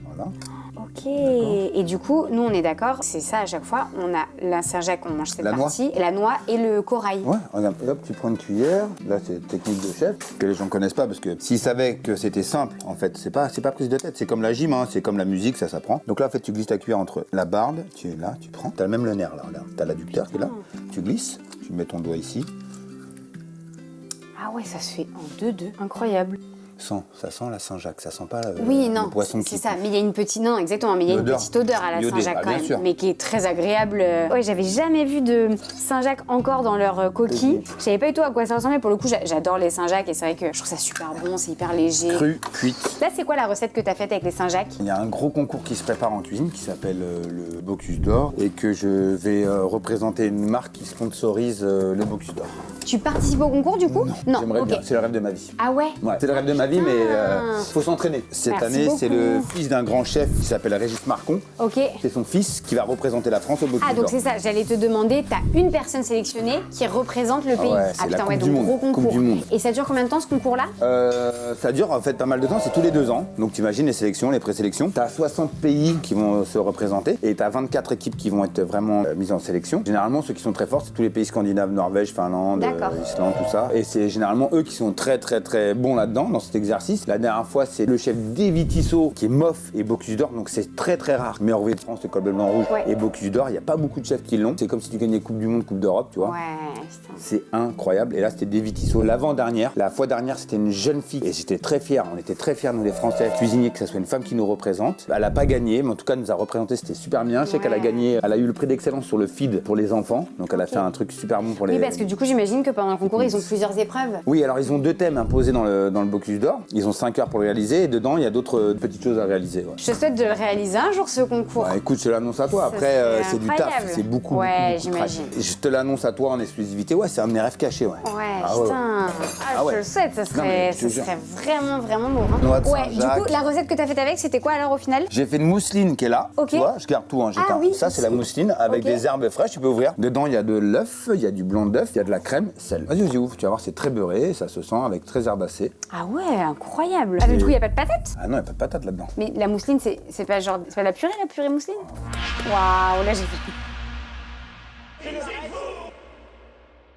S2: Voilà.
S1: Ok. Et du coup, nous, on est d'accord, c'est ça à chaque fois. On a la Saint-Jacques, on mange cette partie, la noix et le corail.
S2: Ouais, regarde, hop, tu prends une cuillère. Là, c'est technique de chef que les gens connaissent pas parce que s'ils savaient que c'était simple, en fait, c'est pas prise de tête. C'est comme la gym, c'est comme la musique, ça s'apprend. Donc là, en fait, tu glisses ta cuillère entre la barde, tu es là, tu prends. T'as même le nerf là, regarde. T'as l'adducteur qui est là. Tu glisses, tu mets ton doigt ici.
S1: Ah ouais, ça se fait en 2-2. Incroyable.
S2: Ça sent la Saint-Jacques, ça sent pas
S1: le
S2: poisson
S1: c'est ça, mais il y a une petite petite odeur à la Saint-Jacques quand même,
S2: sûr.
S1: mais qui est très agréable. Ouais, j'avais jamais vu de Saint-Jacques encore dans leur coquille. Je savais pas du tout à quoi ça ressemblait. Pour le coup, j'adore les Saint-Jacques et c'est vrai que je trouve ça super bon, c'est hyper léger.
S2: Cru, cuite.
S1: Là, c'est quoi la recette que t'as faite avec les Saint-Jacques?
S2: Il y a un gros concours qui se prépare en cuisine qui s'appelle le Bocuse d'Or et que je vais représenter une marque qui sponsorise le Bocuse d'Or.
S1: Tu participes au concours du coup?
S2: Non, j'aimerais bien, c'est le rêve de ma vie.
S1: Ah ouais?
S2: Ouais, c'est le rêve de ma vie, mais faut s'entraîner. Cette année, c'est le fils d'un grand chef qui s'appelle Régis Marcon.
S1: Ok.
S2: C'est son fils qui va représenter la France au Bocuse d'Or.
S1: Ah, donc c'est ça, j'allais te demander, t'as une personne sélectionnée qui représente le pays.
S2: Ouais, c'est la coupe du
S1: donc
S2: monde.
S1: gros concours.
S2: Coupe du monde.
S1: Et ça dure combien de temps ce concours-là?
S2: Ça dure en fait pas mal de temps, c'est tous les 2 ans. Donc tu imagines les sélections, les présélections. T'as 60 pays qui vont se représenter et t'as 24 équipes qui vont être vraiment mises en sélection. Généralement, ceux qui sont très forts, c'est tous les pays scandinaves, Norvège, Finlande, Islande, tout ça. Et c'est généralement eux qui sont très très très bons là-dedans, dans cet exercice. La dernière fois, c'est le chef David Tissot qui est MOF et Bocuse d'Or, donc c'est très très rare. Meilleur ouvrier de France, le col bleu blanc rouge et Bocuse d'Or, il n'y a pas beaucoup de chefs qui l'ont. C'est comme si tu gagnais Coupe du Monde, Coupe d'Europe, tu vois.
S1: Ouais,
S2: c'est incroyable. Et là, c'était David Tissot. L'avant-dernière, la fois dernière, c'était une jeune fille. Et j'étais très fier. On était très fiers, nous les Français, cuisiniers, que ce soit une femme qui nous représente. Elle n'a pas gagné, mais en tout cas, elle nous a représenté. C'était super bien. Je sais qu'elle a gagné. Elle a eu le prix d'excellence sur le feed pour les enfants. Donc, elle a fait un truc super bon pour les.
S1: Oui, parce que du coup, j'imagine que pendant le concours, ils ont plusieurs épreuves.
S2: Oui, alors ils ont 2 thèmes imposés dans le Bocuse d'Or. d'or. Ils ont 5 heures pour le réaliser et dedans, il y a d'autres petites choses à réaliser. Ouais.
S1: Je te souhaite de le réaliser un jour, ce concours.
S2: Bah, écoute, je te l'annonce à toi.
S1: Ça
S2: Après, c'est du taf,
S1: incroyable.
S2: c'est beaucoup.
S1: Ouais,
S2: beaucoup de travail.
S1: j'imagine.
S2: Je te l'annonce à toi en exclusivité. Ouais, c'est un de mes rêves cachés. Ouais.
S1: Ouais,
S2: Ah ouais.
S1: putain.
S2: Ah ouais.
S1: Je le souhaite, ça
S2: Non, mais je te
S1: serait
S2: jure.
S1: vraiment, vraiment lourd. Hein.
S2: Noix de
S1: Ouais, du
S2: Saint-Jacques.
S1: coup, la recette que t'as faite avec, c'était quoi alors au final?
S2: J'ai fait une mousseline qui est là.
S1: Ok.
S2: Tu vois, je garde tout. Hein.
S1: Ah oui,
S2: ça, c'est la mousseline avec
S1: Ok.
S2: des herbes fraîches. Tu peux ouvrir. Dedans, il y a de l'œuf, il y a du blanc d'œuf, il y a de la crème, sel. Vas-y, ouvre. Tu vas voir, c'est très beurré. Ça se sent avec très herbacé.
S1: Ah ouais, incroyable. Ah, mais du coup, il n'y a pas de patates?
S2: Ah non, il n'y a pas de patate là-dedans.
S1: Mais la mousseline, c'est pas genre. C'est pas de la purée mousseline? Waouh, là j'ai fait.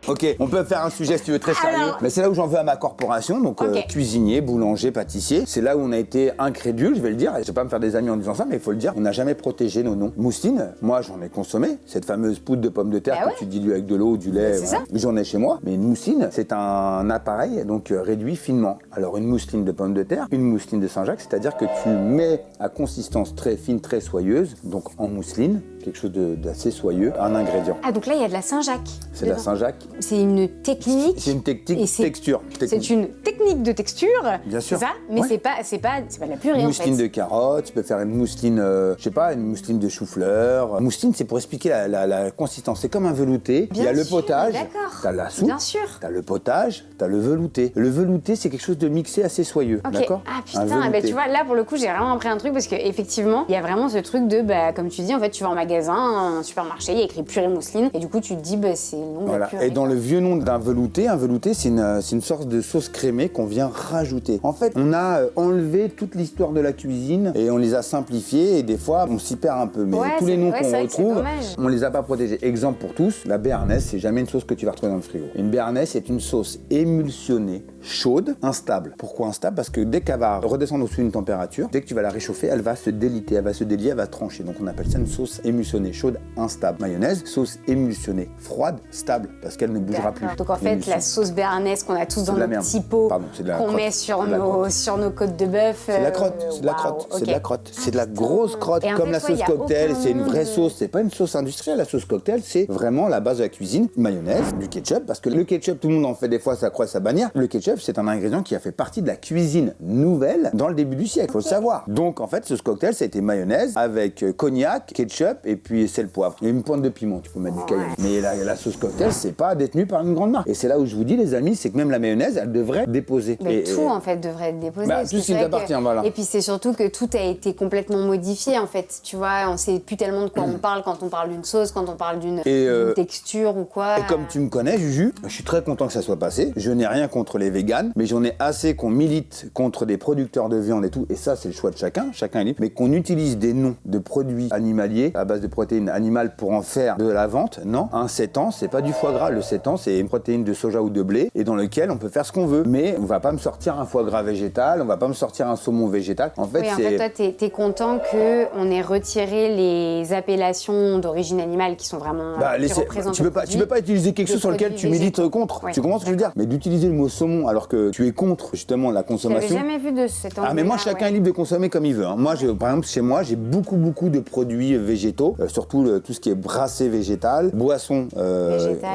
S2: Ok, on peut faire un sujet si tu veux très sérieux.
S1: Alors.
S2: Mais c'est là où j'en veux à ma corporation, donc
S1: Ok.
S2: cuisinier, boulanger, pâtissier. C'est là où on a été incrédule, je vais le dire. Et je vais pas me faire des amis en disant ça, mais il faut le dire. On n'a jamais protégé nos noms. Mousseline, moi j'en ai consommé. Cette fameuse poudre de pommes de terre
S1: Bah ouais.
S2: que tu dilues avec de l'eau ou du lait.
S1: C'est ça.
S2: J'en ai chez moi. Mais une mousseline, c'est un appareil donc réduit finement. Alors une mousseline de pommes de terre, une mousseline de Saint-Jacques, c'est-à-dire que tu mets à consistance très fine, très soyeuse, donc en mousseline, quelque chose d'assez soyeux, un ingrédient.
S1: Ah, donc là, il y a de la Saint-Jacques.
S2: C'est de la
S1: dedans.
S2: Saint-Jacques.
S1: C'est une technique.
S2: C'est une technique
S1: Et c'est-
S2: texture.
S1: C'est une technique de texture.
S2: Bien sûr.
S1: C'est ça, mais
S2: Ouais.
S1: c'est pas de la purée
S2: Une
S1: en fait.
S2: mousseline de carottes, tu peux faire une mousseline, je sais pas, une mousseline de chou-fleur. Mousseline, c'est pour expliquer la consistance. C'est comme un velouté.
S1: Bien
S2: Il y a le
S1: sûr,
S2: potage,
S1: d'accord.
S2: t'as la soupe,
S1: Bien sûr.
S2: t'as le potage, t'as le velouté. Le velouté, c'est quelque chose de mixé assez soyeux,
S1: Ok.
S2: d'accord?
S1: Ah
S2: Un
S1: putain,
S2: velouté.
S1: tu vois, là pour le coup, j'ai vraiment appris un truc parce qu'effectivement, il y a vraiment ce truc de, comme tu dis, en fait, tu vas en magasin, un supermarché, il y a écrit purée mousseline, et du coup, tu te dis, c'est le nom de la
S2: Voilà.
S1: purée.
S2: Et dans le vieux nom d'un velouté, un velouté, c'est une sorte de sauce crémée qu'on vient rajouter. En fait, on a enlevé toute l'histoire de la cuisine et on les a simplifiés et des fois, on s'y perd un peu. Mais
S1: Ouais,
S2: tous les
S1: c'est-
S2: noms
S1: ouais,
S2: qu'on
S1: c'est vrai que c'est
S2: retrouve,
S1: dommage.
S2: on les a pas protégés. Exemple pour tous, la béarnaise, c'est jamais une sauce que tu vas retrouver dans le frigo. Une béarnaise, c'est une sauce émulsionnée, chaude, instable. Pourquoi instable? Parce que dès qu'elle va redescendre au-dessus d'une température, dès que tu vas la réchauffer, elle va se déliter, elle va se délier, elle va trancher. Donc on appelle ça une sauce émulsionnée, chaude, instable. Mayonnaise, sauce émulsionnée, froide, stable, parce qu'elle ne bougera plus.
S1: D'accord. Donc en fait,
S2: L'émulsion.
S1: la sauce béarnaise qu'on a tous dans
S2: de la
S1: nos
S2: merde.
S1: petits pots,
S2: Pardon, c'est de la
S1: qu'on
S2: crotte.
S1: met sur
S2: C'est de la crotte.
S1: sur nos côtes de bœuf.
S2: C'est de la crotte, c'est de la
S1: waouh,
S2: crotte, c'est de
S1: ok.
S2: la crotte. C'est de la grosse crotte,
S1: Et en
S2: comme
S1: fait,
S2: la
S1: ouais,
S2: sauce
S1: y a
S2: cocktail.
S1: aucun
S2: C'est une vraie
S1: nom de-
S2: sauce, c'est pas une sauce industrielle. La sauce cocktail, c'est vraiment la base de la cuisine. Mayonnaise, du ketchup, parce que le ketchup, tout le monde en fait des fois, ça croit sa bannière. Le ketchup, c'est un ingrédient qui a fait partie de la cuisine nouvelle dans le début du siècle, faut le savoir. Donc en fait, sauce cocktail, ça a été mayonnaise avec cognac, ketchup et puis sel, poivre. Et une pointe de piment, tu peux mettre du cayenne. Mais la sauce cocktail, c'est pas détenu par une grande marque. Et c'est là où je vous dis, les amis, c'est que même la mayonnaise, elle devrait déposer.
S1: Mais
S2: Et-
S1: tout
S2: et-
S1: en fait devrait être déposé.
S2: Bah,
S1: parce
S2: tout
S1: que
S2: ce qui
S1: c'est
S2: nous
S1: vrai
S2: appartient,
S1: que-
S2: voilà.
S1: Et puis c'est surtout que tout a été complètement modifié en fait. Tu vois, on sait plus tellement de quoi on parle quand on parle d'une sauce, quand on parle d'une d'une texture ou quoi.
S2: Et comme tu me connais, Juju, je suis très content que ça soit passé. Je n'ai rien contre les véganes, mais j'en ai assez qu'on milite contre des producteurs de viande et tout. Et ça, c'est le choix de chacun est libre. Mais qu'on utilise des noms de produits animaliers à base de protéines animales pour en faire de la vente, non. Un sétan, c'est pas du foie gras. Le sétan, c'est une protéine de soja ou de blé et dans lequel on peut faire ce qu'on veut. Mais on va pas me sortir un foie gras végétal, on va pas me sortir un saumon végétal. En fait,
S1: Oui, en
S2: c'est...
S1: fait, toi, t'es content qu'on ait retiré les appellations d'origine animale qui sont vraiment qui représentent
S2: tu
S1: le
S2: peux pas utiliser quelque
S1: des
S2: chose sur lequel
S1: produits
S2: tu milites
S1: végétaux.
S2: contre.
S1: Ouais.
S2: Tu comprends ce que je veux dire? Mais d'utiliser le mot saumon alors que tu es contre justement la
S1: Je l'avais
S2: consommation.
S1: jamais vu de cet angle.
S2: Ah mais moi chacun est libre de consommer comme il veut. Hein. Moi par exemple chez moi j'ai beaucoup de produits végétaux, surtout tout ce qui est brassé végétal, boisson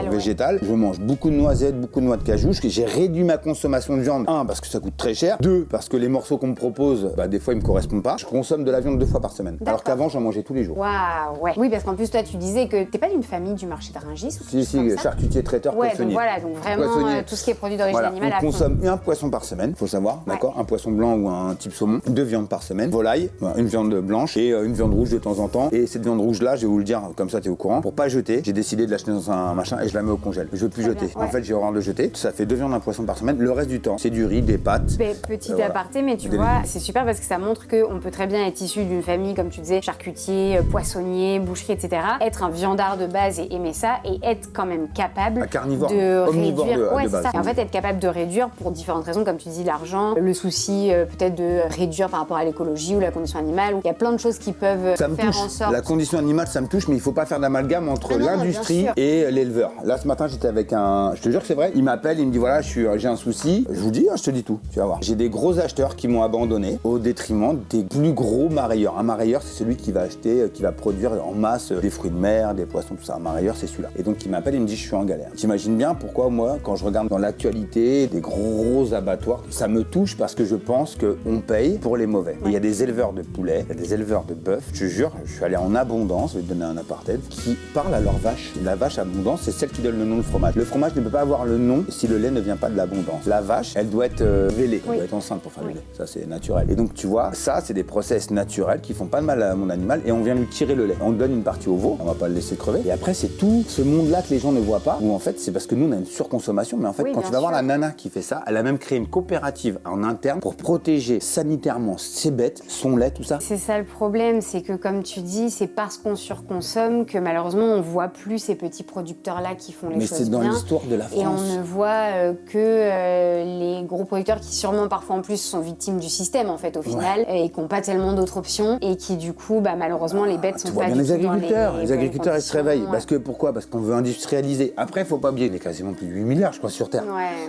S2: végétale. Je mange beaucoup de noisettes, beaucoup de noix de cajou. J'ai réduit ma consommation de viande. 1 parce que ça coûte très cher. 2 parce que les morceaux qu'on me propose, des fois ils me correspondent pas. Je consomme de la viande 2 fois par semaine.
S1: D'accord.
S2: Alors qu'avant j'en mangeais tous les jours.
S1: Waouh, ouais. Oui, parce qu'en plus toi tu disais que t'es pas d'une famille du marché de Rungis ou quelque chose comme ça.
S2: Charcutier, traiteur,
S1: Ouais,
S2: poissonnier.
S1: donc voilà, donc vraiment
S2: Poissonnier.
S1: tout ce qui est produit d'origine
S2: Voilà,
S1: animale à
S2: on
S1: fond.
S2: consomme un poisson par semaine, faut savoir, d'accord? Un poisson blanc ou un type saumon, 2 viandes par semaine, volaille, une viande blanche et une viande rouge de temps en temps. Et cette viande rouge là, je vais vous le dire, comme ça t'es au courant, pour pas jeter, j'ai décidé de l'acheter dans un machin et je la mets au congèle. Je veux plus jeter.
S1: bien, ouais.
S2: En fait, j'ai horreur de jeter. Ça fait 2 viandes, un poisson par semaine. Le reste du temps, c'est du riz, des pâtes.
S1: Petit
S2: Voilà.
S1: aparté, mais tu
S2: Des
S1: vois,
S2: légumes.
S1: c'est super parce que ça montre qu'on peut très bien être issu d'une famille, comme tu disais, charcutier, poissonnier, boucherie, etc. Être un viandard de base et aimer ça et être quand même capable
S2: Un carnivore,
S1: de
S2: omnivore
S1: réduire.
S2: de
S1: Ouais, c'est
S2: base.
S1: ça. Et en fait, être capable de réduire pour différentes raisons, comme tu dis, l'argent, le souci peut-être de réduire par rapport à l'écologie ou la condition animale. Il y a plein de choses qui peuvent
S2: Ça me
S1: faire
S2: touche.
S1: en sorte.
S2: La condition animale, ça me touche, mais il faut pas faire d'amalgame entre
S1: Ah non,
S2: l'industrie
S1: bien sûr.
S2: et l'éleveur. Là, ce matin, j'étais avec un. Je te jure que c'est vrai. Il m'appelle, il me dit voilà, j'ai un souci. je vous dis, je te dis tout, tu vas voir. J'ai des gros acheteurs qui m'ont abandonné au détriment des plus gros marailleurs. Un marailleur, c'est celui qui va acheter, qui va produire en masse des fruits de mer, des poissons, tout ça. Un marailleur, c'est celui-là. Et donc, il m'appelle, il me dit, je suis en galère. T'imagines bien pourquoi, moi, quand je regarde dans l'actualité des gros abattoirs, ça me touche parce que je pense qu'on paye pour les mauvais. Et il y a des éleveurs de poulets, il y a des éleveurs de bœuf, je te jure, je suis allé en abondance, je vais te donner un apartheid, qui parlent à leur vache. La vache abondance, c'est celle qui donne le nom de fromage. Le fromage ne peut pas avoir le nom si le lait ne vient pas de l'abondance. La vache, elle doit être vélée, elle doit être enceinte pour faire le lait. Ça, c'est naturel. Et donc, tu vois, ça, c'est des process naturels qui font pas de mal à mon animal et on vient lui tirer le lait. On donne une partie au veau, on va pas le laisser crever. Et après, c'est tout ce monde-là que les gens ne voient pas, où en fait, c'est parce que nous, on a une surconsommation. Mais en fait, quand tu vas voir la nana qui fait ça, elle a même créé une coopérative en interne pour protéger sanitairement ses bêtes, son lait, tout ça.
S1: C'est ça le problème, c'est que comme tu dis, c'est parce qu'on surconsomme que malheureusement on voit plus ces petits producteurs-là qui font les choses bien.
S2: Mais c'est dans l'histoire de la France.
S1: Et on ne voit que les gros producteurs qui sûrement parfois en plus sont victimes du système en fait au final et qui n'ont pas tellement d'autres options et qui du coup malheureusement les bêtes sont pas du tout dans
S2: les agriculteurs ils se réveillent. Parce que pourquoi ? Parce qu'on veut industrialiser. Après, il faut pas oublier, il y a quasiment plus de 8 milliards je crois sur Terre.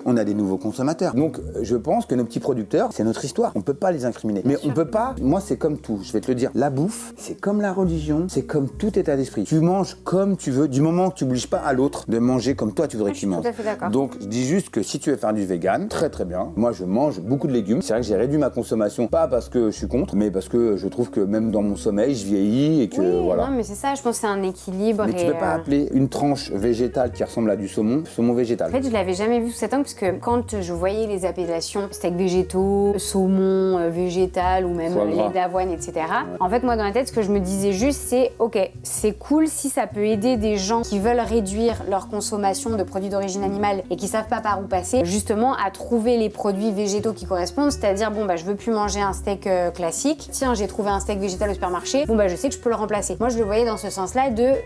S2: On a des nouveaux consommateurs. Donc je pense que nos petits producteurs, c'est notre histoire. On peut pas les incriminer. Mais on peut pas, moi c'est comme tout, je vais te le dire, la bouffe, c'est comme la religion, c'est comme tout état d'esprit. Tu manges comme tu veux, du moment que tu n'obliges pas à l'autre de manger comme toi tu voudrais qu'il mange.
S1: Tout à fait d'accord.
S2: Donc je dis juste que si tu veux faire du vegan, très très bien. Moi je mange beaucoup de légumes. C'est vrai que j'ai réduit ma consommation, pas parce que je suis contre, mais parce que je trouve que même dans mon sommeil, je vieillis et que voilà.
S1: Non mais c'est ça, je pense que c'est un équilibre.
S2: Mais tu peux pas appeler une tranche végétale qui ressemble à du saumon végétal.
S1: En fait, je l'avais jamais vu sous cet angle parce que quand je voyais les appellations steak végétaux, saumon végétal ou même lait d'avoine, etc. En fait, moi dans la tête, ce que je me disais juste, c'est ok, c'est cool si ça peut aider des gens qui veulent réduire leur consommation de produits d'origine animale et qui savent pas par où passer, justement à trouver les produits végétaux qui correspondent, c'est-à-dire bon je veux plus manger un steak classique, tiens j'ai trouvé un steak végétal au supermarché, bon je sais que je peux le remplacer. Moi je le voyais dans ce sens-là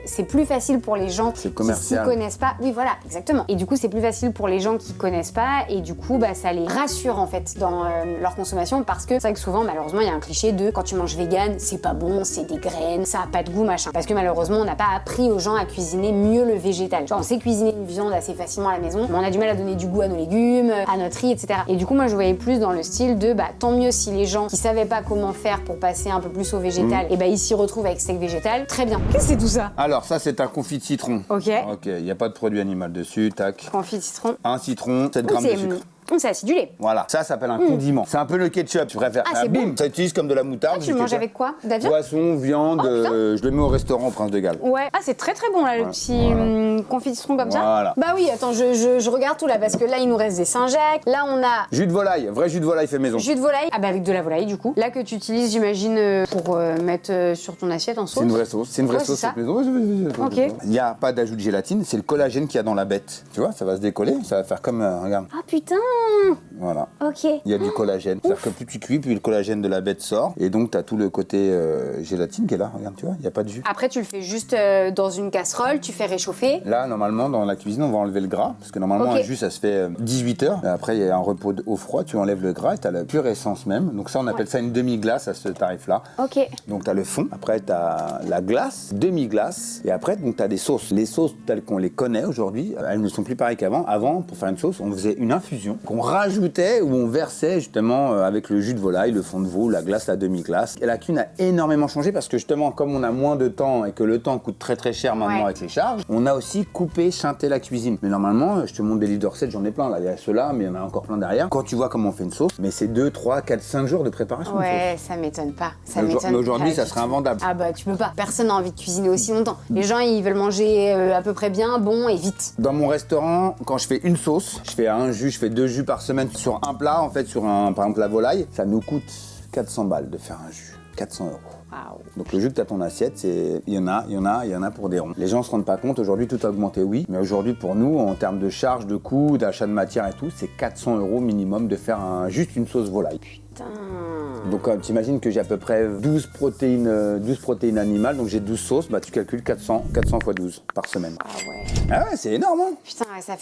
S1: c'est plus facile pour les gens qui s'y connaissent pas. Oui voilà, exactement. Et du coup c'est plus facile pour les gens qui connaissent pas et du coup ça les rassure en fait dans leur consommation parce que c'est vrai que souvent malheureusement il y a un cliché de quand tu manges vegan c'est pas bon, c'est des graines, ça a pas de goût machin. Parce que malheureusement on n'a pas appris aux gens à cuisiner mieux le végétal. Genre on sait cuisiner une viande assez facilement à la maison, mais on a du mal à donner du goût à nos légumes, à notre riz, etc. Et du coup moi je voyais plus dans le style de tant mieux si les gens qui savaient pas comment faire pour passer un peu plus au végétal, et ils s'y retrouvent avec steak végétal, très bien. Qu'est-ce que c'est tout ça ?
S2: Alors ça c'est un confit de citron.
S1: Ok,
S2: il n'y a pas de produit animal dessus, tac.
S1: Confit de citron.
S2: Un citron, 7 grammes de sucre.
S1: C'est acidulé.
S2: Voilà, ça s'appelle un condiment. C'est un peu le ketchup, tu préfères.
S1: C'est
S2: bim,
S1: bon.
S2: ça utilise comme de la moutarde.
S1: Tu le manges avec quoi ? D'avion ?
S2: Poisson, viande, je le mets au restaurant au Prince de Galles.
S1: Ouais. Ah, c'est très très bon là, le petit confit de citron comme ça.
S2: Voilà.
S1: Bah oui, attends, je regarde tout là parce que là il nous reste des Saint-Jacques. Là on a.
S2: Jus de volaille, vrai jus de volaille fait maison.
S1: Jus de volaille, avec de la volaille du coup. Là que tu utilises, j'imagine, pour mettre sur ton assiette en sauce.
S2: C'est une vraie sauce, c'est une vraie sauce
S1: ça.
S2: fait maison.
S1: Ok.
S2: Il n'y a pas d'ajout de gélatine, c'est le collagène qu'il y a dans la bête. Tu vois, ça va se décoller, ça va faire comme, regarde.
S1: Ah putain.
S2: Voilà.
S1: Ok.
S2: Il y a du collagène. C'est-à-dire que plus tu cuis, plus le collagène de la bête sort. Et donc, tu as tout le côté gélatine qui est là. Regarde, tu vois, il n'y a pas de jus.
S1: Après, tu le fais juste dans une casserole, tu fais réchauffer.
S2: Là, normalement, dans la cuisine, on va enlever le gras. Parce que normalement, un jus, ça se fait 18 heures. Et après, il y a un repos au froid. Tu enlèves le gras et tu as la pure essence même. Donc, ça, on appelle ça une demi-glace à ce tarif-là.
S1: Ok.
S2: Donc, tu as le fond. Après, tu as la glace, demi-glace. Et après, tu as des sauces. Les sauces telles qu'on les connaît aujourd'hui, elles ne sont plus pareilles qu'avant. Avant, pour faire une sauce, on faisait une infusion qu'on rajoutait ou on versait justement avec le jus de volaille, le fond de veau, la glace, la demi-glace. Et la cuisine a énormément changé parce que justement, comme on a moins de temps et que le temps coûte très très cher maintenant avec les charges, on a aussi coupé, chanté la cuisine. Mais normalement, je te montre des livres de recettes, j'en ai plein là. Il y a ceux-là, mais il y en a encore plein derrière. Quand tu vois comment on fait une sauce, mais c'est 2, 3, 4, 5 jours de préparation.
S1: Ouais, ça m'étonne pas.
S2: Mais aujourd'hui, ça serait invendable.
S1: Ah bah tu peux pas. Personne n'a envie de cuisiner aussi longtemps. Les gens, ils veulent manger à peu près bien, bon et vite.
S2: Dans mon restaurant, quand je fais une sauce, je fais un jus, je fais 2 jus par semaine sur un plat, en fait, sur par exemple la volaille, ça nous coûte 400 balles de faire un jus. 400 €.
S1: Wow.
S2: Donc le jus que tu as ton assiette, il y en a pour des ronds. Les gens se rendent pas compte, aujourd'hui tout a augmenté, oui, mais aujourd'hui pour nous, en termes de charges, de coûts, d'achat de matière et tout, c'est 400 € minimum de faire juste une sauce volaille.
S1: Putain.
S2: Donc t'imagines que j'ai à peu près 12 protéines animales, donc j'ai 12 sauces, bah tu calcules 400 x 12 par semaine.
S1: Ah ouais.
S2: Ah ouais, c'est énorme hein.
S1: Putain, ouais, ça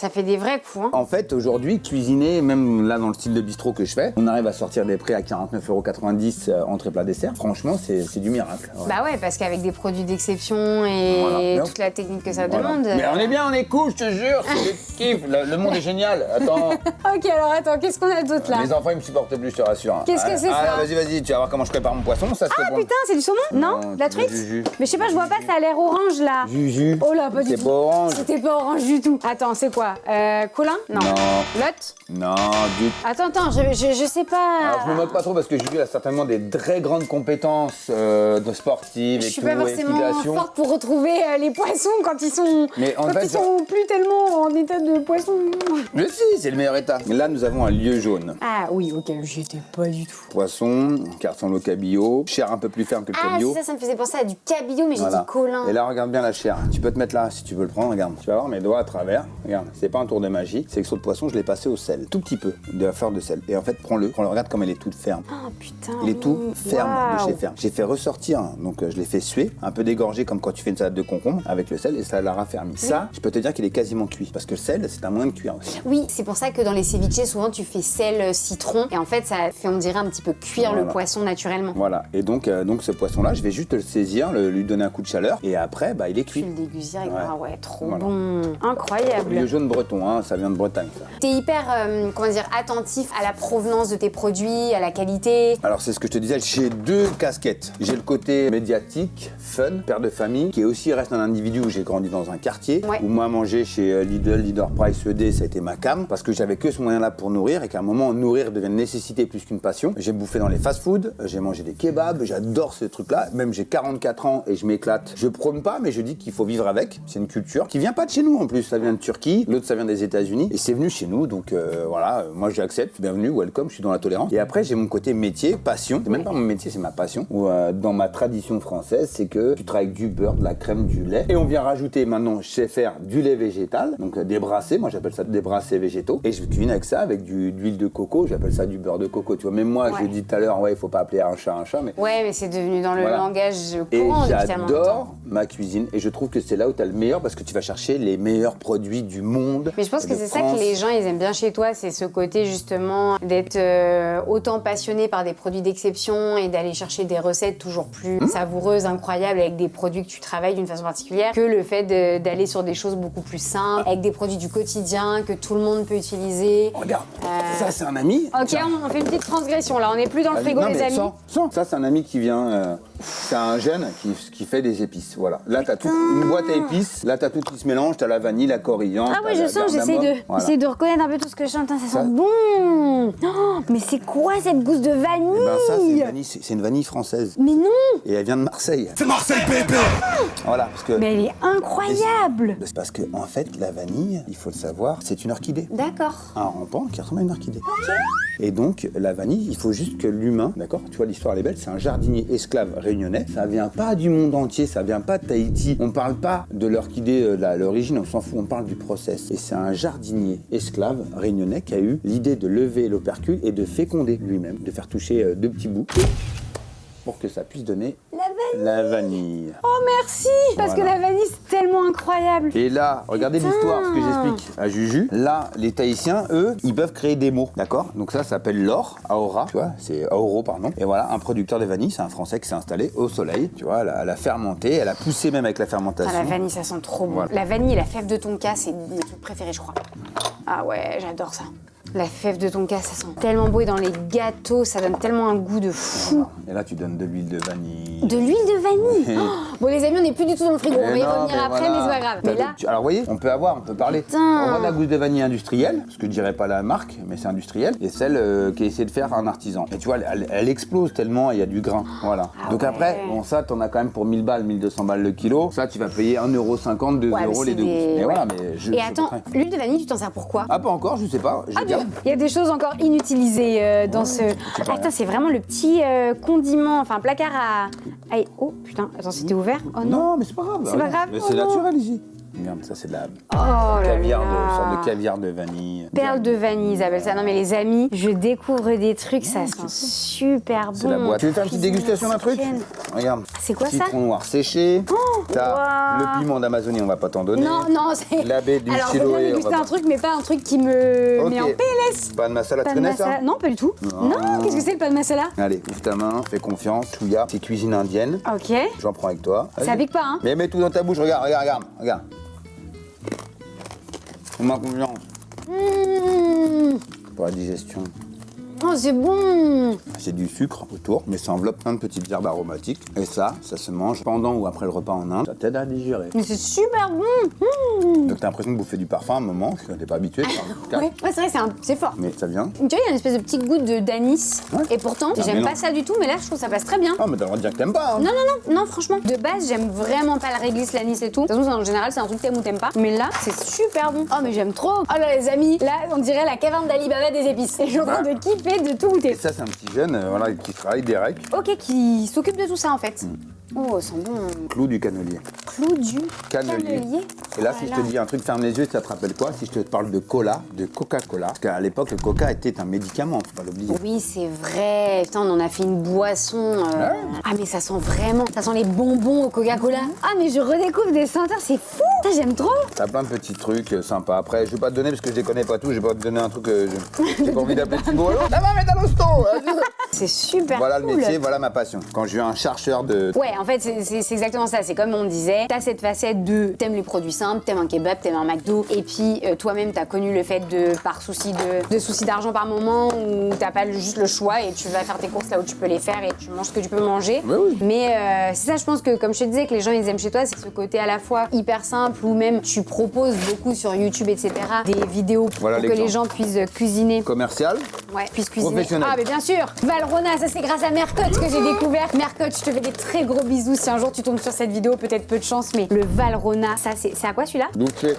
S1: fait des vrais coups hein.
S2: En fait, aujourd'hui, cuisiner, même là dans le style de bistrot que je fais, on arrive à sortir des prix à 49,90 € entrée plat dessert. Franchement, c'est du miracle. Ouais.
S1: Bah ouais, parce qu'avec des produits d'exception et
S2: voilà.
S1: toute la technique que ça demande.
S2: Mais on est bien, on est cool, je te jure, c'est le kiff, le monde est génial. Attends,
S1: Ok, alors attends, qu'est-ce qu'on a d'autre là?
S2: les enfants ils me supportent plus, je te rassure.
S1: Qu'est-ce que c'est ça?
S2: Vas-y, tu vas voir comment je prépare mon poisson, ça se
S1: Ah
S2: prépare.
S1: putain, c'est du saumon? Non? De la truite?
S2: Juju.
S1: Mais je sais pas, je vois pas, ça a l'air orange là.
S2: Juju.
S1: Oh là, pas du tout.
S2: C'est pas orange.
S1: C'était pas orange du tout. Attends, c'est quoi? Colin? Non.
S2: Non.
S1: Lot?
S2: Non, du
S1: Attends, je sais pas.
S2: Alors je me moque pas trop parce que Juju a certainement des très grandes compétences de sportives et
S1: Je suis
S2: tout,
S1: pas
S2: et
S1: forcément
S2: filiation.
S1: forte pour retrouver les poissons quand ils sont,
S2: Mais en fait,
S1: ils sont plus tellement en état de poisson.
S2: Mais si, c'est le meilleur état. Là, nous avons un lieu jaune.
S1: Ah oui, ok, j'y étais pas du tout.
S2: Poisson, qui ressemble au cabillaud, chair un peu plus ferme que le
S1: Ah,
S2: cabillaud.
S1: ça me faisait penser à du cabillaud, mais j'ai
S2: Voilà.
S1: dit colin.
S2: Et là, regarde bien la chair. Tu peux te mettre là si tu veux le prendre. Regarde, tu vas voir mes doigts à travers. Regarde, c'est pas un tour de magie. C'est que sur le poisson, je l'ai passé au sel. Tout petit peu de la fleur de sel. Et en fait, prends-le. Regarde comme elle est toute ferme.
S1: Ah putain.
S2: Il est tout ferme de
S1: Waouh.
S2: chez ferme. J'ai fait ressortir, donc je l'ai fait suer, un peu dégorgé comme quand tu fais une salade de concombre avec le sel et ça l'a raffermi. Ça, je peux te dire qu'il est quasiment cuit parce que le sel, c'est un moyen de cuire aussi.
S1: Oui, c'est pour ça que dans les ceviches, souvent tu fais sel, citron, et en fait ça fait, on dirait, un petit peu cuire le
S2: Voilà.
S1: poisson naturellement.
S2: Voilà. Et donc ce poisson-là, je vais juste le saisir, lui donner un coup de chaleur et après, il est
S1: Tu
S2: cuit.
S1: le déguses direct.
S2: Ouais.
S1: Ah ouais, trop
S2: Voilà.
S1: bon. Incroyable.
S2: Le jaune breton, hein, ça vient de Bretagne, ça.
S1: T'es hyper, comment dire, attentif à la provenance de tes produits, à la qualité.
S2: Alors c'est ce que je te disais, j'ai deux casquettes. J'ai le côté médiatique, fun, père de famille, qui aussi reste un individu où j'ai grandi dans un quartier,
S1: Ouais.
S2: où moi manger chez Lidl, Leader Price, ED, ça a été ma cam, parce que j'avais que ce moyen-là pour nourrir et qu'à un moment nourrir devient une nécessité plus qu'une passion. J'ai bouffé dans les fast-foods, j'ai mangé des kebabs, j'adore ce truc-là. Même j'ai 44 ans et je m'éclate. Je prône pas, mais je dis qu'il faut vivre avec. C'est une culture qui vient pas de chez nous en plus, ça vient de Turquie, l'autre ça vient des États-Unis et c'est venu chez nous. Donc voilà, moi j'accepte, bienvenue, welcome, je suis dans la tolérance. Et après j'ai mon côté métier, passion. C'est même pas mon métier, c'est ma passion. Où, dans ma tradition française, c'est que tu travailles avec du beurre, de la crème, du lait. Et on vient rajouter maintenant, je sais faire du lait végétal, donc des brassés, moi j'appelle ça des brassés végétaux. Et je cuisine avec ça, avec d'huile de coco, j'appelle ça du beurre de coco. Tu vois, même moi,
S1: Ouais.
S2: je dis tout à l'heure, ouais, il faut pas appeler un chat, mais.
S1: Ouais, mais c'est devenu dans le
S2: Voilà.
S1: langage
S2: Et
S1: courant depuis tellement longtemps.
S2: j'adore ma cuisine et je trouve que c'est là où tu as le meilleur parce que tu vas chercher les meilleurs produits du monde.
S1: Mais je pense que
S2: de
S1: c'est ça
S2: France.
S1: que les gens ils aiment bien chez toi, c'est ce côté justement d'être autant passionné par des produits d'exception et d'aller chercher des recettes toujours plus savoureuses, incroyables, avec des produits que tu travailles d'une façon particulière, que le fait d'aller sur des choses beaucoup plus simples, avec des produits du quotidien que tout le monde peut utiliser.
S2: Regarde, ça c'est un ami.
S1: Ok,
S2: Tiens.
S1: on fait une petite transgression là, on n'est plus dans le frigo
S2: Non,
S1: les
S2: mais
S1: amis.
S2: sans. Ça c'est un ami qui vient, c'est un jeune qui fait des épices. Voilà. Là t'as tout, une boîte à épices, là t'as tout qui se mélange, t'as la vanille, la coriandre.
S1: Ah ouais,
S2: t'as
S1: je
S2: la
S1: sens,
S2: cardamome. Voilà.
S1: j'essaie de reconnaître un peu tout ce que je chante, ça sent bon. Oh, mais c'est quoi cette gousse de vanille?
S2: Eh ben ça c'est une vanille, c'est une vanille française.
S1: Mais non,
S2: Et elle vient de Marseille.
S3: C'est Marseille, bébé!
S2: Voilà, parce que.
S1: mais elle est incroyable.
S2: C'est parce que en fait la vanille, il faut le savoir, c'est une orchidée.
S1: D'accord.
S2: Un rampant qui ressemble à une orchidée. Et donc, la vanille, il faut juste que l'humain, d'accord, tu vois, l'histoire elle est belle, c'est un jardinier esclave réunionnais. Ça vient pas du monde entier, ça vient pas de Tahiti. On parle pas de l'orchidée, l'origine, on s'en fout, on parle du process. Et c'est un jardinier esclave réunionnais qui a eu l'idée de lever l'opercule et de féconder lui-même, de faire toucher deux petits bouts pour que ça puisse donner la vanille.
S1: Oh merci. Parce
S2: Voilà.
S1: que la vanille c'est tellement incroyable.
S2: Et là, regardez
S1: Putain.
S2: l'histoire, ce que j'explique à Juju. Là, les Tahitiens, eux, ils peuvent créer des mots, d'accord? Donc ça s'appelle l'or, Aora, tu vois, c'est Aoro, pardon. Et voilà, un producteur de vanille, c'est un Français qui s'est installé au soleil, tu vois, elle a fermenté, elle a poussé même avec la fermentation.
S1: Ah, la vanille ça sent trop bon.
S2: Voilà.
S1: La vanille et la fève de tonka c'est mes trucs préférés je crois. Ah ouais, j'adore ça. La fève de tonka ça sent tellement beau et dans les gâteaux ça donne tellement un goût de fou.
S2: Et là, tu donnes de l'huile de vanille.
S1: De l'huile de vanille. Oh, bon les amis on n'est plus du tout dans le frigo, on va y
S2: non,
S1: revenir
S2: mais
S1: après
S2: voilà.
S1: mais c'est pas grave. Mais là,
S2: Alors, vous voyez, on peut parler.
S1: Putain.
S2: On voit de la gousse de vanille industrielle, parce que je dirais pas la marque, mais c'est industriel, et celle qui a essayé de faire un artisan. Et tu vois, elle explose tellement, il y a du grain. Voilà.
S1: Ah
S2: Donc
S1: ouais.
S2: après, bon, ça, t'en as quand même pour 1000 balles, 1200 balles le kilo. Ça, tu vas payer 1,50 €, 2
S1: Ouais, mais
S2: € les
S1: c'est
S2: deux gousses.
S1: des-
S2: Mais
S1: ouais.
S2: voilà, mais je.
S1: et
S2: je
S1: attends,
S2: comprends.
S1: l'huile de vanille tu t'en sers pour quoi?
S2: Ah, pas encore, je sais pas. Je garde.
S1: Il y a des choses encore inutilisées dans ce.
S2: pas
S1: Attends, c'est vraiment le petit condiment, enfin placard à. Aïe, oh putain, attends, c'était ouvert? Oh non.
S2: Non, mais c'est pas grave.
S1: C'est pas grave.
S2: Mais
S1: Oh
S2: c'est
S1: non.
S2: naturel ici. Regarde, ça c'est de la
S1: Oh là
S2: caviar,
S1: là.
S2: sorte de caviar de vanille.
S1: Perle de vanille, ils appellent ça. Non mais les amis, je découvre des trucs, ça sent super bon.
S2: C'est la boîte. Tu veux faire une petite dégustation d'un truc?
S1: mexicaine.
S2: Regarde.
S1: C'est quoi ça?
S2: Citron noir séché. T'as
S1: waouh.
S2: le piment d'Amazonie, on va pas t'en donner.
S1: Non, c'est...
S2: La baie du
S1: Alors, je veux bien
S2: Chiloé, on
S1: déguster
S2: va
S1: un
S2: pas-
S1: truc, mais pas un truc qui me
S2: Ok.
S1: met en PLS.
S2: Pas de masala,
S1: Pas
S2: tu
S1: de
S2: connais ça?
S1: masala. Non, pas du tout. Non, qu'est-ce que c'est le pas de masala?
S2: Allez, ouvre ta main, fais confiance. Chouya, c'est cuisine indienne.
S1: Ok.
S2: J'en prends avec toi.
S1: Ça
S2: Vas-y.
S1: pique pas, hein?
S2: Mais mets tout dans ta bouche, regarde. Fais-moi confiance. Pour la digestion.
S1: Oh, c'est bon.
S2: C'est du sucre autour, mais ça enveloppe plein de petites herbes aromatiques. Et ça se mange pendant ou après le repas en Inde. Ça t'aide à digérer.
S1: Mais c'est super bon.
S2: Donc t'as l'impression de bouffer du parfum à un moment, parce que t'es pas habitué.
S1: Ouais, c'est vrai, c'est fort.
S2: Mais ça vient.
S1: Tu vois, il y a une espèce de petit goût d'anis.
S2: Ouais.
S1: Et pourtant,
S2: C'est un
S1: j'aime pas
S2: mélange.
S1: ça du tout, mais là, je trouve que ça passe très bien.
S2: Ah, mais t'as le droit de dire que t'aimes pas, hein.
S1: Non, franchement, de base, j'aime vraiment pas le réglisse, l'anis et tout. De toute façon, en général, c'est un truc que t'aimes ou t'aimes pas. Mais là, c'est super bon. Oh, mais j'aime trop. Oh là, les amis, là, on dirait la caverne d'Alibaba des épices. Et je suis en train de kiffer de tout goûter.
S2: Et ça, c'est un petit jeune voilà, qui travaille direct.
S1: Ok, qui s'occupe de tout ça en fait. Oh, ça sent bon.
S2: Clou du cannelier.
S1: Clou du
S2: Cannelier. Et là, si je te dis un truc, ferme les yeux, ça te rappelle quoi? Si je te parle de cola, de Coca-Cola. Parce qu'à l'époque, le coca était un médicament, faut pas l'oublier.
S1: Oui, c'est vrai. Putain, on en a fait une boisson. Ah, mais ça sent vraiment. Ça sent les bonbons au Coca-Cola. Ah, mais je redécouvre des senteurs, c'est fou. Ça, j'aime trop.
S2: T'as plein de petits trucs sympas. Après, je vais pas te donner parce que je les connais pas tous. Je vais pas te donner un truc que j'ai pas envie d'appeler Thibault. Ça va mettre à l'hosto.
S1: C'est super
S2: Voilà
S1: cool.
S2: le métier, voilà ma passion. Quand je suis un chercheur de...
S1: Ouais, en fait, c'est exactement ça. C'est comme on disait, t'as cette facette de t'aimes les produits simples, t'aimes un kebab, t'aimes un McDo, et puis toi-même t'as connu le fait de, par souci de soucis d'argent par moment, où t'as pas juste le choix et tu vas faire tes courses là où tu peux les faire et tu manges ce que tu peux manger.
S2: Ouais, oui.
S1: Mais c'est ça, je pense que, comme je te disais, que les gens ils aiment chez toi, c'est ce côté à la fois hyper simple, ou même tu proposes beaucoup sur YouTube, etc., des vidéos pour
S2: Voilà
S1: que
S2: l'exemple.
S1: les gens puissent cuisiner.
S2: Commercial.
S1: Ouais, puissent cuisiner.
S2: Professionnel.
S1: Ah, mais bien sûr. Valrhona, ça c'est grâce à Mercotte que j'ai découvert. Mercotte, je te fais des très gros bisous. Si un jour tu tombes sur cette vidéo, peut-être peu de chance, mais le Valrhona, ça c'est à quoi celui-là?
S2: Donc c'est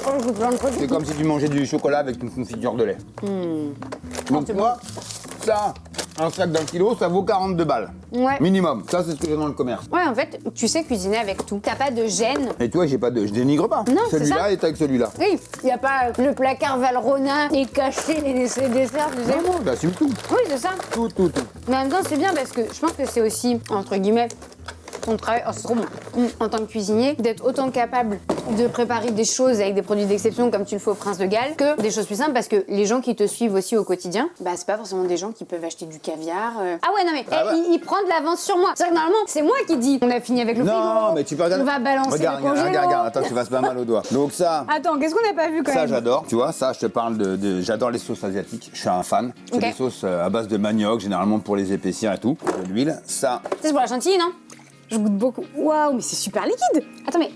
S1: Oh, je goûte plein de trucs.
S2: comme si tu mangeais du chocolat avec une confiture de lait. Donc
S1: c'est
S2: moi, ça, un sac d'un kilo, ça vaut 42 balles.
S1: Ouais.
S2: Minimum. Ça, c'est ce que j'ai dans le commerce.
S1: Ouais, en fait, tu sais cuisiner avec tout. T'as pas de gêne.
S2: Et tu vois, j'ai pas de... je dénigre pas.
S1: Non, c'est ça.
S2: Celui-là est avec celui-là.
S1: Oui, y a pas le placard Valrhona et caché les desserts, tu sais.
S2: Non, j'assume tout.
S1: Oui, c'est ça.
S2: Tout.
S1: Mais en même temps, c'est bien parce que je pense que c'est aussi, entre guillemets, ton travail, oh, c'est trop bon, en tant que cuisinier, d'être autant capable de préparer des choses avec des produits d'exception comme tu le fais au Prince de Galles, que des choses plus simples, parce que les gens qui te suivent aussi au quotidien, bah c'est pas forcément des gens qui peuvent acheter du caviar. Ah ouais, non mais
S2: Ah ouais.
S1: il prend de l'avance sur moi. C'est-à-dire que normalement, c'est moi qui dis on a fini avec le frigo.
S2: Non, mais tu peux regarder.
S1: On va balancer
S2: regarde,
S1: le congélo.
S2: regarde, attends, tu vas se pas mal au doigt. Donc ça,
S1: Attends, qu'est-ce qu'on n'a pas vu quand
S2: ça
S1: même?
S2: j'adore. Tu vois, ça, je te parle de j'adore les sauces asiatiques. Je suis un fan. C'est
S1: Ok.
S2: des sauces à base de manioc, généralement pour les épaissir et tout. De l'huile. Ça,
S1: Ça, c'est pour la chantilly, non? Je goûte beaucoup. Waouh, mais c'est super liquide. Attends, mais.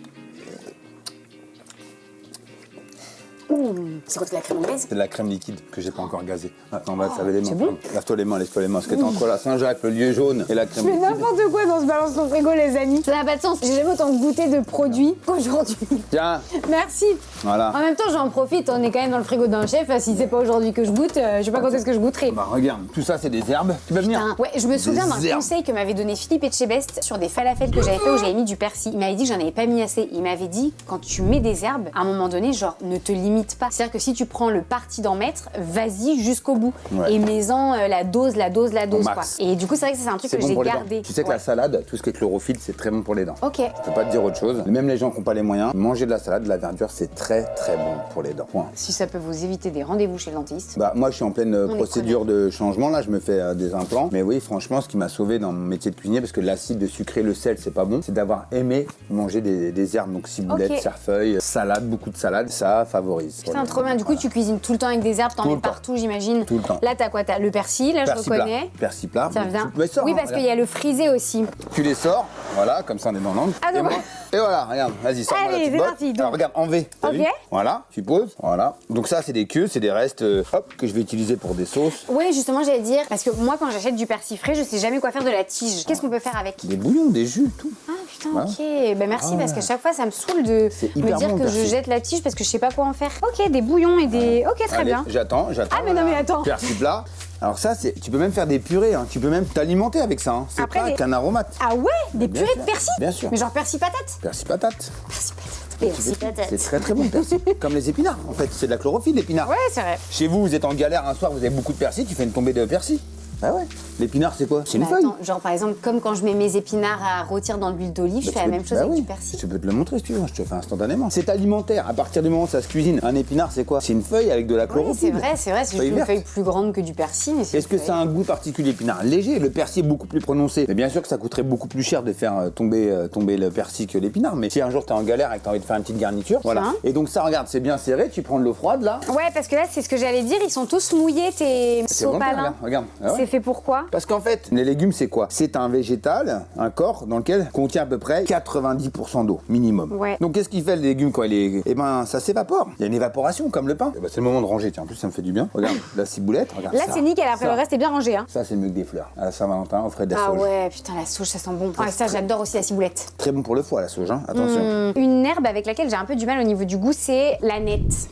S1: Ouh, c'est quoi, c'est de la crème anglaise?
S2: c'est de la crème liquide que j'ai pas encore gazée. Attends, on va se laver les mains.
S1: c'est bon.
S2: Lave-toi les mains, laisse-toi les mains. Parce que t'as encore la Saint-Jacques, le lieu jaune et la crème
S1: Je fais
S2: liquide.
S1: n'importe quoi dans ce balance ton frigo, les amis. Ça n'a pas de sens. J'ai jamais autant goûté de produits qu'aujourd'hui.
S2: Tiens,
S1: Merci.
S2: voilà.
S1: En même temps, j'en profite. On est quand même dans le frigo d'un chef. Si c'est pas aujourd'hui que je goûte, je sais pas quand est-ce que je goûterai.
S2: Bah regarde, tout ça c'est des herbes. Tu peux venir?
S1: Putain. Ouais, je me souviens d'un
S2: Des herbes.
S1: conseil que m'avait donné Philippe Etchebest sur des falafels que j'avais fait où j'avais mis du persil. Il m'avait dit que j'en avais pas mis assez. Il m'avait dit, quand tu mets des herbes, à un moment donné, genre, ne te limite pas. C'est-à-dire que si tu prends le parti d'en mettre, vas-y jusqu'au bout.
S2: Ouais.
S1: Et mets-en la dose, quoi.
S2: max.
S1: Et du coup, c'est vrai que c'est un truc
S2: C'est
S1: que
S2: bon
S1: j'ai
S2: pour les dents.
S1: gardé.
S2: Tu sais que
S1: Ouais.
S2: la salade, tout ce qui est chlorophylle, c'est très bon pour les dents.
S1: Ok.
S2: Je peux pas te dire autre chose. Même les gens qui n'ont pas les moyens, manger de la salade, de la verdure, c'est très très bon pour les dents. Point.
S1: Si ça peut vous éviter des rendez-vous chez le dentiste.
S2: Bah, moi, je suis en pleine
S1: est
S2: procédure de changement. Là, je me fais des implants. Mais oui, franchement, ce qui m'a sauvé dans mon métier de cuisinier, parce que l'acide, le sucré, le sel, c'est pas bon, c'est d'avoir aimé manger des herbes. Donc, ciboulette,
S1: Ok.
S2: cerfeuil, salade, beaucoup de salade, ça favorise.
S1: Putain, trop bien. Du coup, tu cuisines tout le temps avec des herbes, t'en
S2: Tout
S1: mets
S2: le temps.
S1: partout, j'imagine.
S2: Tout le temps.
S1: Là, t'as quoi? T'as le persil, là, je
S2: Persil plat.
S1: reconnais.
S2: Persil plat.
S1: Ça vient.
S2: Mais sors,
S1: Oui,
S2: hein,
S1: parce qu'il
S2: regarde.
S1: y a le frisé aussi.
S2: Tu les sors, voilà, comme ça on est dans l'angle.
S1: Ah,
S2: et,
S1: donc-
S2: et voilà, regarde, vas-y, sors.
S1: Allez, c'est parti, donc.
S2: Alors regarde, en V, t'as
S1: Ok.
S2: vu? Voilà, tu poses, voilà. Donc ça, c'est des queues, c'est des restes, hop, que je vais utiliser pour des sauces.
S1: Oui, justement, j'allais dire, parce que moi, quand j'achète du persil frais, je sais jamais quoi faire de la tige. Qu'est-ce qu'on peut faire avec?
S2: Des bouillons, des jus, tout.
S1: Ah putain,
S2: Voilà.
S1: ok. Ben merci, parce qu'à chaque fois, ça me saoule de
S2: C'est
S1: me
S2: hyper
S1: dire
S2: bon,
S1: que
S2: le
S1: je
S2: persil.
S1: jette la tige parce que je sais pas quoi en faire. Ok, des bouillons et des. Ok, très
S2: Allez,
S1: bien.
S2: j'attends.
S1: Ah, mais non, mais attends.
S2: Persil plat. Alors ça, tu peux même faire des purées, hein. Tu peux même t'alimenter avec ça. Hein. C'est
S1: Après,
S2: pas qu'un aromate.
S1: Ah ouais, des
S2: Bien
S1: purées
S2: sûr.
S1: de persil.
S2: Bien sûr.
S1: Mais genre persil patate.
S2: Persil patate.
S1: Persil patate.
S2: C'est très très bon le persil. Comme les épinards, en fait. C'est de la chlorophylle, l'épinard.
S1: Ouais, c'est vrai.
S2: Chez vous, vous êtes en galère un soir, vous avez beaucoup de persil, tu fais une tombée de persil. Ah ouais. L'épinard, c'est quoi? C'est une
S1: Bah
S2: feuille.
S1: attends, genre par exemple, comme quand je mets mes épinards à rôtir dans de l'huile d'olive, je fais la même chose avec du persil.
S2: Je peux te le montrer si tu veux, je te le fais instantanément. C'est alimentaire, à partir du moment où ça se cuisine. Un épinard, c'est quoi? C'est une feuille avec de la
S1: Oui,
S2: chlorophylle.
S1: c'est vrai, c'est juste une feuille plus grande que du persil. Mais c'est
S2: Est-ce que ça a un goût particulier? Épinard léger, le persil est beaucoup plus prononcé. Mais bien sûr que ça coûterait beaucoup plus cher de faire tomber le persil que l'épinard. Mais si un jour t'es en galère et que t'as envie de faire une petite garniture, voilà.
S1: Tiens.
S2: Et donc ça, regarde, c'est bien serré, tu prends de l'eau froide là.
S1: Ouais, parce que là, c'est ce que j'allais dire, ils sont tous mouillés, tes
S2: C'est bon,
S1: sopalins.
S2: regarde. Ah ouais.
S1: C'est fait pour quoi?
S2: Parce qu'en fait, les légumes, c'est quoi? C'est un végétal, un corps dans lequel contient à peu près 90% d'eau, minimum.
S1: Ouais.
S2: Donc qu'est-ce qu'il fait le légume quand il est... Eh ben, ça s'évapore. Il y a une évaporation, comme le pain. Eh ben, c'est le moment de ranger, tiens. En plus, ça me fait du bien. Regarde, la ciboulette, regarde
S1: Là,
S2: ça.
S1: c'est nickel, après
S2: Ça.
S1: le reste est bien rangé. Hein.
S2: Ça, c'est mieux que des fleurs. À la Saint-Valentin, on ferait de la
S1: Ah
S2: sauge.
S1: ouais, putain, la sauge, ça sent bon. Ah, ça, j'adore aussi la ciboulette.
S2: Très bon pour le foie, la sauge, hein. Attention.
S1: Une herbe avec laquelle j'ai un peu du mal au niveau du goût, c'est l'aneth.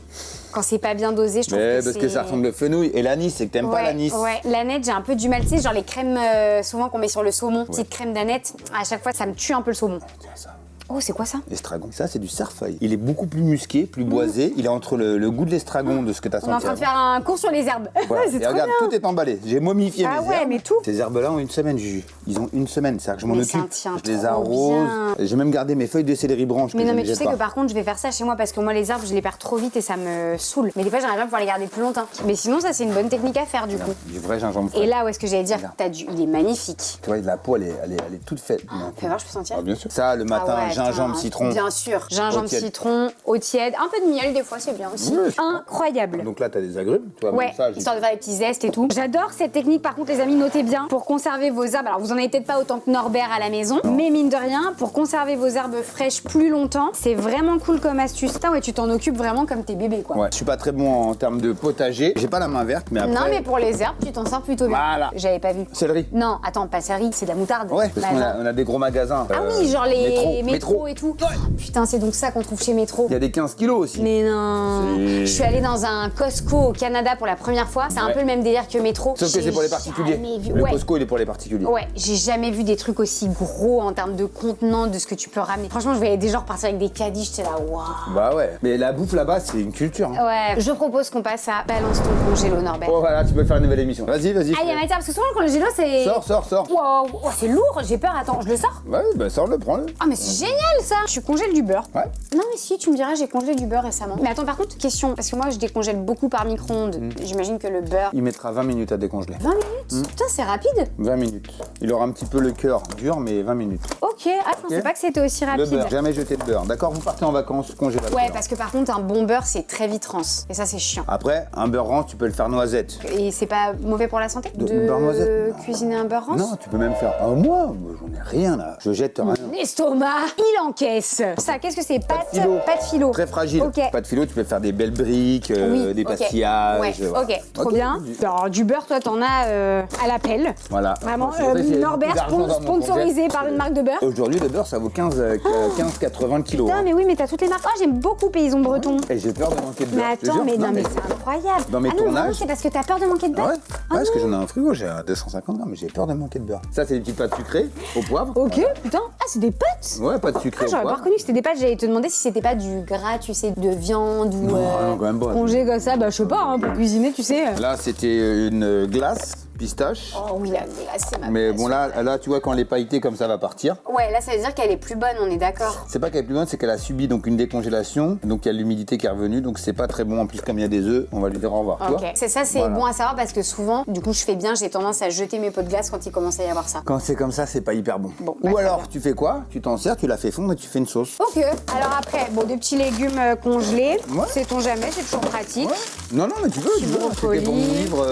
S1: Quand c'est pas bien dosé, je trouve
S2: Mais
S1: que
S2: parce que ça ressemble au fenouil. Et l'anis, c'est que t'aimes pas l'anis.
S1: Ouais, l'aneth, j'ai un peu du mal. Tu sais, genre les crèmes souvent qu'on met sur le saumon, petite crème d'aneth, à chaque fois, ça me tue un peu le saumon.
S2: Tiens, ça.
S1: Oh, c'est quoi ça?
S2: Estragon. Ça, c'est du cerfeuil. Il est beaucoup plus musqué, plus boisé. Il est entre le goût de l'estragon, de ce que t'as senti.
S1: On est en train de
S2: avant.
S1: faire un cours sur les herbes.
S2: Voilà.
S1: c'est
S2: Et
S1: trop
S2: regarde,
S1: bien.
S2: tout est emballé. J'ai momifié
S1: Ah
S2: mes
S1: ouais,
S2: herbes.
S1: mais tout.
S2: Ces herbes-là ont une semaine, Juju. Ils ont une semaine, c'est-à-dire que je m'en
S1: Mais ça
S2: occupe.
S1: tient
S2: Je les
S1: trop
S2: arrose.
S1: bien.
S2: J'ai même gardé mes feuilles de céleri branche.
S1: Mais
S2: que
S1: non,
S2: je
S1: mais
S2: ne
S1: tu
S2: jette
S1: sais
S2: pas.
S1: que par contre, je vais faire ça chez moi parce que moi, les arbres, je les perds trop vite et ça me saoule. Mais des fois, j'aimerais bien pouvoir les garder plus longtemps. Mais sinon, ça, c'est une bonne technique à faire du coup.
S2: Du vrai gingembre frais.
S1: Et là, où est-ce que j'allais dire?
S2: Regarde.
S1: Il est magnifique.
S2: Tu vois, la peau, elle est toute faite.
S1: Fais voir, je peux sentir?
S2: Ah, bien sûr. Ça, le matin,
S1: Ah ouais,
S2: gingembre,
S1: putain,
S2: citron.
S1: Bien sûr. Gingembre,
S2: Au tiède.
S1: citron, eau tiède. Un peu de miel, des fois, c'est bien aussi.
S2: Oui, je crois.
S1: Incroyable.
S2: Donc là, t'as des agrumes. Tu vois,
S1: Ouais,
S2: même ça,
S1: histoire de faire des petits zestes et tout. J'adore cette technique, par contre, les amis, notez bien. Pour conserver vos herbes, alors vous en avez peut-être pas autant que Norbert à la maison, mais mine de rien, pour conserver vos herbes fraîches plus longtemps, c'est vraiment cool comme astuce. Putain, ouais, tu t'en occupes vraiment comme tes bébés, quoi.
S2: Ouais, je suis pas très bon en termes de potager. J'ai pas la main verte, mais après.
S1: Non, mais pour les herbes, tu t'en sors plutôt bien.
S2: Voilà.
S1: J'avais pas vu.
S2: Céleri.
S1: Non, attends, pas céleri, c'est de la moutarde.
S2: Ouais, parce
S1: Bah,
S2: qu'on
S1: non.
S2: on a des gros magasins.
S1: Ah oui, genre les
S2: métro.
S1: et tout. Putain, c'est donc ça qu'on trouve chez Métro.
S2: Il y a des 15 kilos aussi.
S1: Mais non.
S2: C'est-
S1: Je suis allée dans un Costco au Canada pour la première fois. C'est un
S2: Ouais.
S1: peu le même délire que Métro.
S2: Sauf que
S1: J'ai
S2: c'est pour les particuliers.
S1: jamais vu-
S2: Le
S1: Ouais.
S2: Costco, il est pour les particuliers.
S1: Ouais, j'ai jamais vu des trucs aussi gros en termes de contenant, de ce que tu peux ramener. Franchement, je voyais des gens repartir avec des caddies, j'étais là, waouh.
S2: Bah ouais. Mais la bouffe là-bas, c'est une culture. Hein.
S1: Ouais, je propose qu'on passe à Balance ton congélo, Norbert.
S2: Oh voilà, tu peux faire une nouvelle émission. Vas-y.
S1: Ah, il y a matière, parce que souvent le congélo, c'est.
S2: Sors.
S1: Waouh, oh, c'est lourd, j'ai peur, attends, je le sors?
S2: Ouais, bah sors-le, prends-le.
S1: Ah, mais c'est génial ça! Tu congèles du beurre.
S2: Ouais.
S1: Non, mais si, tu me diras, j'ai congelé du beurre récemment. Mais attends, par contre, question, parce que moi, je décongèle beaucoup par micro-ondes. J'imagine que le beurre.
S2: Il mettra 20 minutes à décongeler.
S1: 20 minutes? Putain, c'est rapide!
S2: 20 minutes. Il aura un petit peu le cœur dur, mais 20 minutes.
S1: Ok, ah, je pensais pas que c'était aussi
S2: Le
S1: rapide.
S2: beurre, jamais jeter de beurre. D'accord, vous partez en vacances, congélateur.
S1: Ouais, parce que par contre, un bon beurre, c'est très vite rance. Et ça, c'est chiant.
S2: Après, un beurre rance, tu peux le faire noisette.
S1: Et c'est pas mauvais pour la santé
S2: De beurre noisette, non.
S1: cuisiner un beurre rance?
S2: Non, tu peux même faire un mois. J'en ai rien là. Je jette rien.
S1: L'estomac, il encaisse. Ça, qu'est-ce que c'est? Pâte
S2: philo.
S1: Pâte philo.
S2: Très fragile.
S1: Ok.
S2: Pas de philo, tu peux faire des belles briques,
S1: Oui,
S2: des
S1: ok.
S2: pastillages.
S1: Ouais,
S2: voilà.
S1: ok, trop
S2: Ok.
S1: bien. Alors, du beurre, toi, t'en as à la pelle.
S2: Voilà.
S1: Vraiment,
S2: C'est vrai, c'est
S1: Norbert,
S2: beaucoup d'argent dans mon
S1: sponsorisé
S2: congé.
S1: par une marque de beurre.
S2: Aujourd'hui, le beurre, ça vaut 15-80 kilos.
S1: Putain,
S2: hein.
S1: mais oui, mais t'as toutes les marques. Oh, j'aime beaucoup Payson Breton.
S2: Et j'ai peur de manquer de
S1: Mais
S2: beurre. je te
S1: attends,
S2: jure.
S1: mais non, mais c'est incroyable.
S2: Dans mes
S1: ah non, vraiment,
S2: tournages-
S1: c'est parce que t'as peur de manquer de
S2: Ah
S1: beurre?
S2: ouais, parce que j'en ai un frigo, j'ai à 250 grammes, mais j'ai peur de manquer de beurre. Ça, c'est des petites pâtes sucrées au poivre.
S1: Ok, putain. Ah, c'est des pâtes?
S2: Ouais, pâtes sucrées
S1: Ah,
S2: au
S1: j'aurais pas
S2: poivre.
S1: reconnu que c'était des pâtes. J'allais te demander si c'était pas du gras, tu sais, de viande ou
S2: Non, non, quand même pas.
S1: congé comme ça. Bah, je sais pas, hein, pour cuisiner, tu sais.
S2: Là, c'était une glace pistache.
S1: Oh oui, la glace, c'est ma
S2: Mais
S1: passion.
S2: bon, là, tu vois, quand elle est pailletée comme ça va partir.
S1: Ouais, là, ça veut dire qu'elle est plus bonne, on est d'accord.
S2: C'est pas qu'elle est plus bonne, c'est qu'elle a subi donc une décongélation. Donc il y a l'humidité qui est revenue, donc c'est pas très bon. En plus, comme il y a des œufs, on va lui dire au revoir. tu
S1: Ok,
S2: vois.
S1: c'est ça, c'est
S2: Voilà.
S1: bon à savoir parce que souvent, du coup, je fais bien, j'ai tendance à jeter mes pots de glace quand il commence à y avoir ça.
S2: Quand c'est comme ça, c'est pas hyper bon.
S1: Bon, bah,
S2: Ou
S1: très
S2: alors,
S1: bien.
S2: tu fais quoi? Tu t'en sers, tu la fais fondre et tu fais une sauce.
S1: Ok, alors après, bon, des petits légumes congelés, sait-on jamais, c'est toujours pratique.
S2: Ouais. Non, mais tu peux.
S1: Petit
S2: C'était pour
S1: brocoli.
S2: mon livre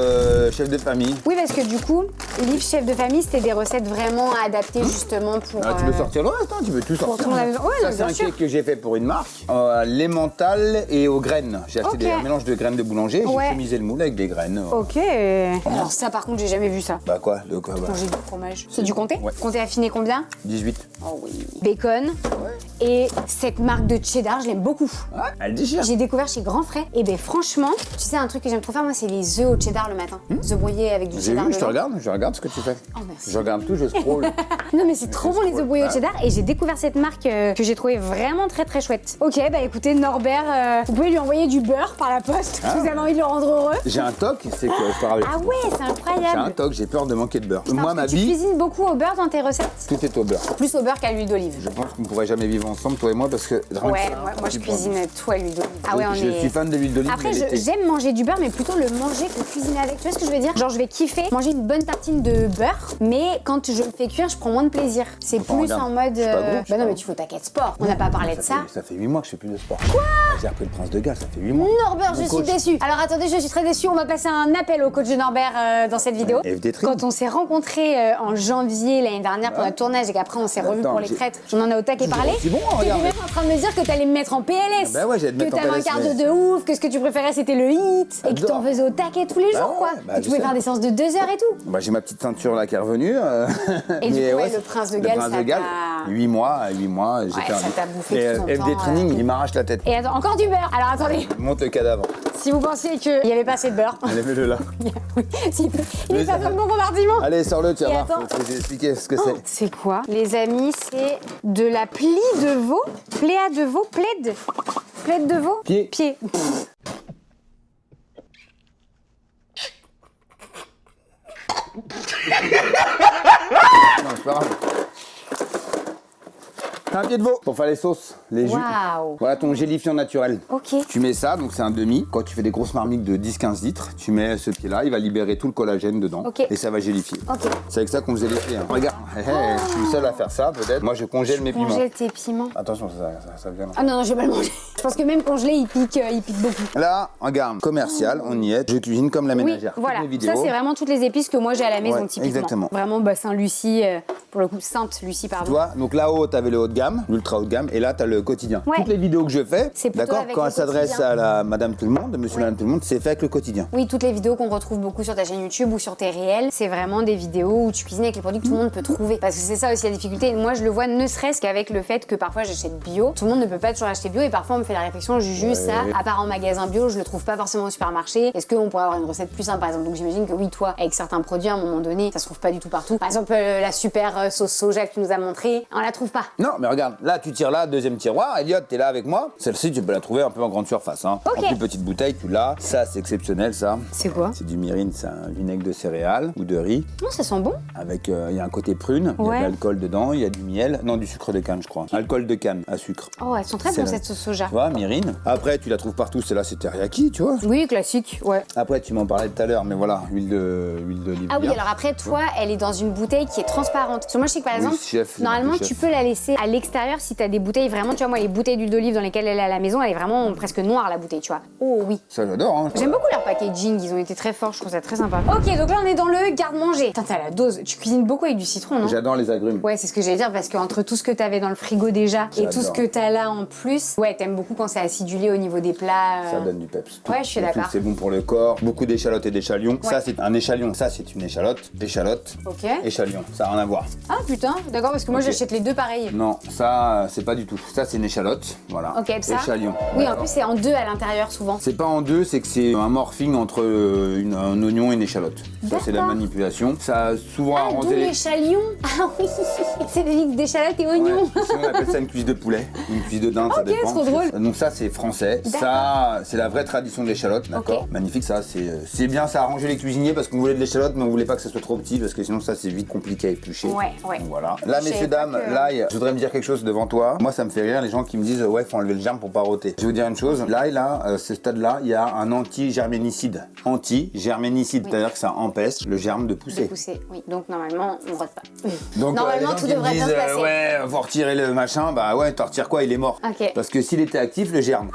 S2: chef de famille.
S1: Oui, Oui, parce que du coup, livre chef de famille, c'était des recettes vraiment adaptées justement pour.
S2: Ah, tu veux sortir le reste, hein, tu veux tout sortir.
S1: tout le monde à la maison. Ouais,
S2: ça,
S1: bien
S2: c'est un
S1: sûr.
S2: cake que j'ai fait pour une marque. L'emmental et aux graines. J'ai acheté
S1: Ok.
S2: un mélange de graines de boulanger.
S1: Ouais.
S2: J'ai chemisé le moule avec des graines.
S1: Ok. Alors ça, par contre, j'ai jamais vu ça.
S2: Bah quoi, de quoi bah,
S1: Manger du fromage. C'est du comté?
S2: Ouais.
S1: Comté affiné combien?
S2: 18.
S1: Oh oui. Bacon. Et cette marque de cheddar, je l'aime beaucoup.
S2: Ah, elle déchire.
S1: J'ai découvert chez Grand Frais. Et ben franchement, tu sais un truc que j'aime trop faire, moi, c'est les œufs au cheddar le matin. Œufs brouillés avec du
S2: J'ai
S1: cheddar
S2: vu, je te
S1: dedans.
S2: regarde ce que tu fais.
S1: Oh, merci.
S2: Je regarde tout, je scroll.
S1: Non mais c'est trop bon les œufs brouillés au
S2: Ah.
S1: cheddar et j'ai découvert cette marque que j'ai trouvé vraiment très très chouette. Ok, bah écoutez Norbert, vous pouvez lui envoyer du beurre par la poste si vous avez envie de le rendre heureux.
S2: J'ai un toc, c'est que je parle avec
S1: Ah ouais, c'est
S2: J'ai un
S1: incroyable.
S2: toc, j'ai peur de manquer de beurre.
S1: Putain,
S2: Moi,
S1: parce
S2: ma
S1: que tu
S2: vie,
S1: cuisines beaucoup au beurre dans tes recettes?
S2: tout est au beurre.
S1: Plus au beurre qu'à l'huile d'olive.
S2: Je pense qu'on ne pourrait jamais vivre ensemble, toi et moi, parce que...
S1: Ouais, moi je cuisine tout à l'huile d'olive. Ah ouais, on
S2: Je
S1: est...
S2: suis fan de l'huile d'olive.
S1: Après,
S2: mais l'été.
S1: j'aime manger du beurre, mais plutôt le manger que cuisiner avec. Tu vois ce que je veux dire? Genre, je vais kiffer manger une bonne tartine de beurre, mais quand je le fais cuire, je prends moins de plaisir. C'est
S2: Enfin,
S1: plus
S2: regarde,
S1: en mode.
S2: je suis pas gros, je suis
S1: Bah non,
S2: pas
S1: mais tu fais ta quête sport. On n'a pas parlé de ça.
S2: Ça fait 8 mois que je fais plus de sport. Quoi? J'ai appris le prince de Galles, ça fait 8 mois.
S1: Norbert, je
S2: Mon
S1: suis
S2: coach.
S1: déçue. Alors attendez, je suis très déçue. On va passer un appel au coach de Norbert dans cette vidéo.
S2: FD Trim.
S1: Quand on s'est rencontrés en janvier l'année dernière pour notre tournage et qu'après on s'est revus
S2: Attends,
S1: pour les
S2: j'ai-
S1: traites, on en a au taquet parlé.
S2: C'est bon,
S1: T'étais
S2: regarde.
S1: même en train de me dire que t'allais me mettre en PLS.
S2: Bah ouais, j'allais te
S1: que
S2: mettre en
S1: t'avais un
S2: PLS,
S1: cardio
S2: mais-
S1: de ouf, que ce que tu préférais c'était le hit et que
S2: J'adore.
S1: t'en faisais au taquet tous les
S2: Bah
S1: jours
S2: ouais,
S1: quoi.
S2: bah
S1: Et
S2: je
S1: tu pouvais
S2: sais.
S1: faire des séances de 2 heures et tout.
S2: Bah, j'ai ma petite ceinture là qui est revenue.
S1: Et du
S2: mais
S1: coup, ouais, le prince de Galles,
S2: Le prince
S1: ça
S2: de Galles,
S1: t'a-
S2: 8 mois, j'ai
S1: Ouais,
S2: fait
S1: ça t'a bouffé
S2: Et,
S1: tout ton
S2: FD
S1: temps,
S2: Training, il m'arrache la tête.
S1: Et attends, encore du beurre. Alors attendez,
S2: Monte le cadavre.
S1: si vous pensiez qu'il n'y avait pas assez de beurre,
S2: Allez, mets-le là.
S1: oui, il est pas dans le bon compartiment.
S2: Allez, sors-le, tu vas
S1: Et
S2: voir.
S1: attends.
S2: Faut expliquer ce que
S1: Oh,
S2: c'est.
S1: c'est quoi? Les amis, c'est de la plie de veau. Pléa de veau, plaide. Plaide de veau?
S2: Pied.
S1: Pied.
S2: Non, c'est pas grave. T'as un pied de veau pour faire les sauces, les jus.
S1: Waouh.
S2: Voilà ton gélifiant naturel.
S1: Ok.
S2: Tu mets ça, donc c'est un demi. Quand tu fais des grosses marmites de 10-15 litres, tu mets ce pied-là, il va libérer tout le collagène dedans.
S1: Ok.
S2: Et ça va gélifier.
S1: Ok.
S2: C'est avec ça qu'on faisait les pieds. Hein. Regarde, je suis seul à faire ça peut-être. Moi je congèle mes piments.
S1: Congèle tes piments.
S2: Attention, ça vient.
S1: Ah non, non, je vais pas le manger. Je pense que même congelé, il pique beaucoup.
S2: Là, regarde, commercial, on y est. Je cuisine comme la
S1: Oui,
S2: ménagère. Toutes
S1: voilà.
S2: mes vidéos.
S1: Ça, c'est vraiment toutes les épices que moi j'ai à la maison,
S2: Ouais,
S1: typiquement.
S2: exactement.
S1: Vraiment, bah, Saint-Lucie, pour le coup, Sainte-Lucie,
S2: Tu
S1: pardon.
S2: vois, donc là-haut, t'avais le haut de gamme, l'ultra haut de gamme, et là, t'as le quotidien.
S1: Ouais.
S2: Toutes les vidéos que je fais,
S1: C'est plutôt
S2: d'accord,
S1: avec
S2: quand
S1: le
S2: elle s'adresse
S1: quotidien.
S2: à la Madame Tout le Monde, Monsieur
S1: Ouais.
S2: Madame Tout le Monde, c'est fait avec le quotidien.
S1: Oui, toutes les vidéos qu'on retrouve beaucoup sur ta chaîne YouTube ou sur tes réels, c'est vraiment des vidéos où tu cuisines avec les produits que tout le monde peut trouver. Parce que c'est ça aussi la difficulté. Moi, je le vois ne serait-ce qu'avec le fait que parfois j'achète bio. Tout le monde ne peut pas toujours acheter bio et parfois on me fait la réflexion, Juju,
S2: Ouais.
S1: ça, à part en magasin bio, je le trouve pas forcément au supermarché. Est-ce qu'on pourrait avoir une recette plus simple par exemple? Donc j'imagine que oui, toi, avec certains produits, à un moment donné, ça se trouve pas du tout partout. Par exemple, la super sauce soja que tu nous as montré, on la trouve pas.
S2: Non, mais regarde, là, tu tires là, deuxième tiroir. Elliot, t'es là avec moi. Celle-ci, tu peux la trouver un peu en grande surface. Hein.
S1: Ok.
S2: En plus petite bouteille, tu l'as. Ça, c'est exceptionnel, ça.
S1: C'est quoi?
S2: C'est du mirin, c'est un vinaigre de céréales ou de riz.
S1: Non, ça sent bon.
S2: Avec, il y a un côté prune, il y
S1: Ouais.
S2: a de l'alcool dedans, il y a du miel. Non, du sucre de canne, je crois. Alcool de canne à sucre.
S1: Oh, elles sont très
S2: C'est
S1: bonnes
S2: la-
S1: cette sauce soja.
S2: Tu vois, mirin. Après, tu la trouves partout. Celle-là, c'est teriyaki, tu vois.
S1: Oui, classique, ouais.
S2: Après, tu m'en parlais tout à l'heure, mais voilà, huile d'olive.
S1: Ah oui,
S2: bien.
S1: alors après, toi, elle est dans une bouteille qui est transparente. Parce que moi, je sais que par
S2: Oui,
S1: exemple,
S2: chef,
S1: normalement,
S2: chef.
S1: tu peux la laisser à l'extérieur si t'as des bouteilles vraiment, tu vois, moi, les bouteilles d'huile d'olive dans lesquelles elle est à la maison, elle est vraiment presque noire, la bouteille, tu vois. Oh oui.
S2: Ça, j'adore. Hein.
S1: J'aime beaucoup leur packaging, ils ont été très forts, je trouve ça très sympa. Ok, donc là, on est dans le garde-manger. Putain, t'as la dose. Tu cuisines beaucoup avec du citron, non?
S2: J'adore les agrumes.
S1: Ouais, c'est ce que j'allais dire, parce qu'entre tout ce que t'avais dans le frigo déjà et tout ce
S2: J'adore.
S1: que t'as là en plus, ouais, t'aimes beaucoup quand c'est acidulé au niveau des plats.
S2: Ça donne du peps.
S1: Ouais, je suis
S2: Tout,
S1: d'accord.
S2: C'est bon pour le corps. Beaucoup d'échalotes et d'échalions.
S1: Ouais.
S2: Ça, c'est un échalion. Ça, c'est une échalote. Échalote.
S1: Ok.
S2: Échalion. Ça n'a rien à voir.
S1: Ah putain, d'accord, parce que moi
S2: Ok.
S1: j'achète les deux pareils.
S2: Non, ça, c'est pas du tout. Ça, c'est une échalote. Voilà.
S1: Ok, ça.
S2: Échalion.
S1: Oui, en plus c'est en deux à l'intérieur souvent.
S2: C'est pas en deux, c'est que c'est un morphing entre un oignon et une échalote. Ça, c'est la
S1: D'accord.
S2: manipulation. Ça a souvent
S1: Ah, d'où
S2: arrangé les.
S1: l'échalion. Ah oui, c'est des mix d'échalotes et
S2: Ouais,
S1: oignons.
S2: sinon, on appelle ça une cuisse de poulet, une cuisse de dinde, ça
S1: Ok,
S2: dépend.
S1: trop drôle.
S2: Donc ça, c'est français.
S1: D'accord.
S2: Ça, c'est la vraie tradition de l'échalote, d'accord.
S1: Ok.
S2: Magnifique, ça, c'est bien, ça a arrangé les cuisiniers parce qu'on voulait de l'échalote, mais on voulait pas que ça soit trop petit parce que sinon ça, c'est vite compliqué à éplucher.
S1: Ouais, ouais.
S2: Donc voilà. Là,
S1: Je
S2: messieurs,
S1: savais pas
S2: dames,
S1: que-
S2: là, je voudrais me dire quelque chose devant toi. Moi, ça me fait rire les gens qui me disent ouais, faut enlever le germe pour pas rôter. Je vais vous dire une chose. Là, ce stade-là, il y a un anti-germénicide. Anti-germénicide, c'est-à-dire que ça empêche le germe de
S1: De
S2: pousser.
S1: pousser, oui. Donc normalement, on rote pas.
S2: Donc
S1: Normalement,
S2: les gens
S1: tout
S2: qui me
S1: devrait bien
S2: disent
S1: se passer.
S2: ouais, faut retirer le machin, bah ouais, t'en retires quoi, il est mort.
S1: Ok.
S2: Parce que s'il était actif, le germe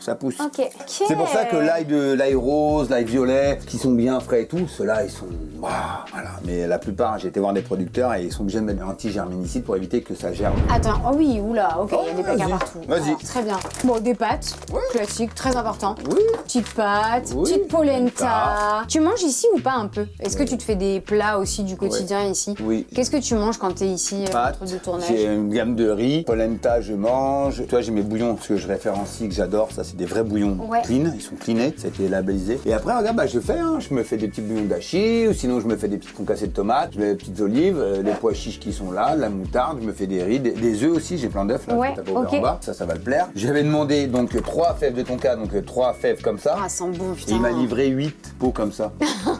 S2: ça pousse.
S1: Ok.
S2: C'est pour ça que l'ail rose, l'ail violet, qui sont bien frais et tout, ceux-là, ils sont... Voilà. Mais la plupart, j'ai été voir des producteurs et ils sont obligés de mettre un anti-germinicide pour éviter que ça germe.
S1: Attends, oh oui, oula, ok, il y a des placards
S2: vas-y.
S1: partout.
S2: Vas-y.
S1: Alors, très bien. Bon, des pâtes, classique, très important.
S2: Oui.
S1: Petite pâte,
S2: Oui.
S1: petite polenta. Tu manges ici ou pas un peu? Est-ce que tu te fais des plats aussi du quotidien ici?
S2: Oui.
S1: Qu'est-ce que tu manges quand t'es ici
S2: Pâtes,
S1: entre deux tournages?
S2: j'ai une gamme de riz, polenta, je mange. Toi, j'ai mes bouillons, parce que je référencie, que j'adore. Ça, c'est des vrais bouillons clean, ils sont cleanés, ça a été labellisé. Et après, regarde, je fais, je me fais des petits bouillons d'hachis, ou sinon je me fais des petits concassés de tomates, je mets des petites olives, des pois chiches qui sont là, la moutarde, je me fais des riz, des œufs aussi, j'ai plein d'œufs là, que t'as pas ouvert en bas, ça va te plaire. J'avais demandé donc 3 fèves de tonka, donc 3 fèves comme ça.
S1: Ah, ça sent bon,
S2: Et
S1: putain.
S2: il m'a livré 8 pots comme ça.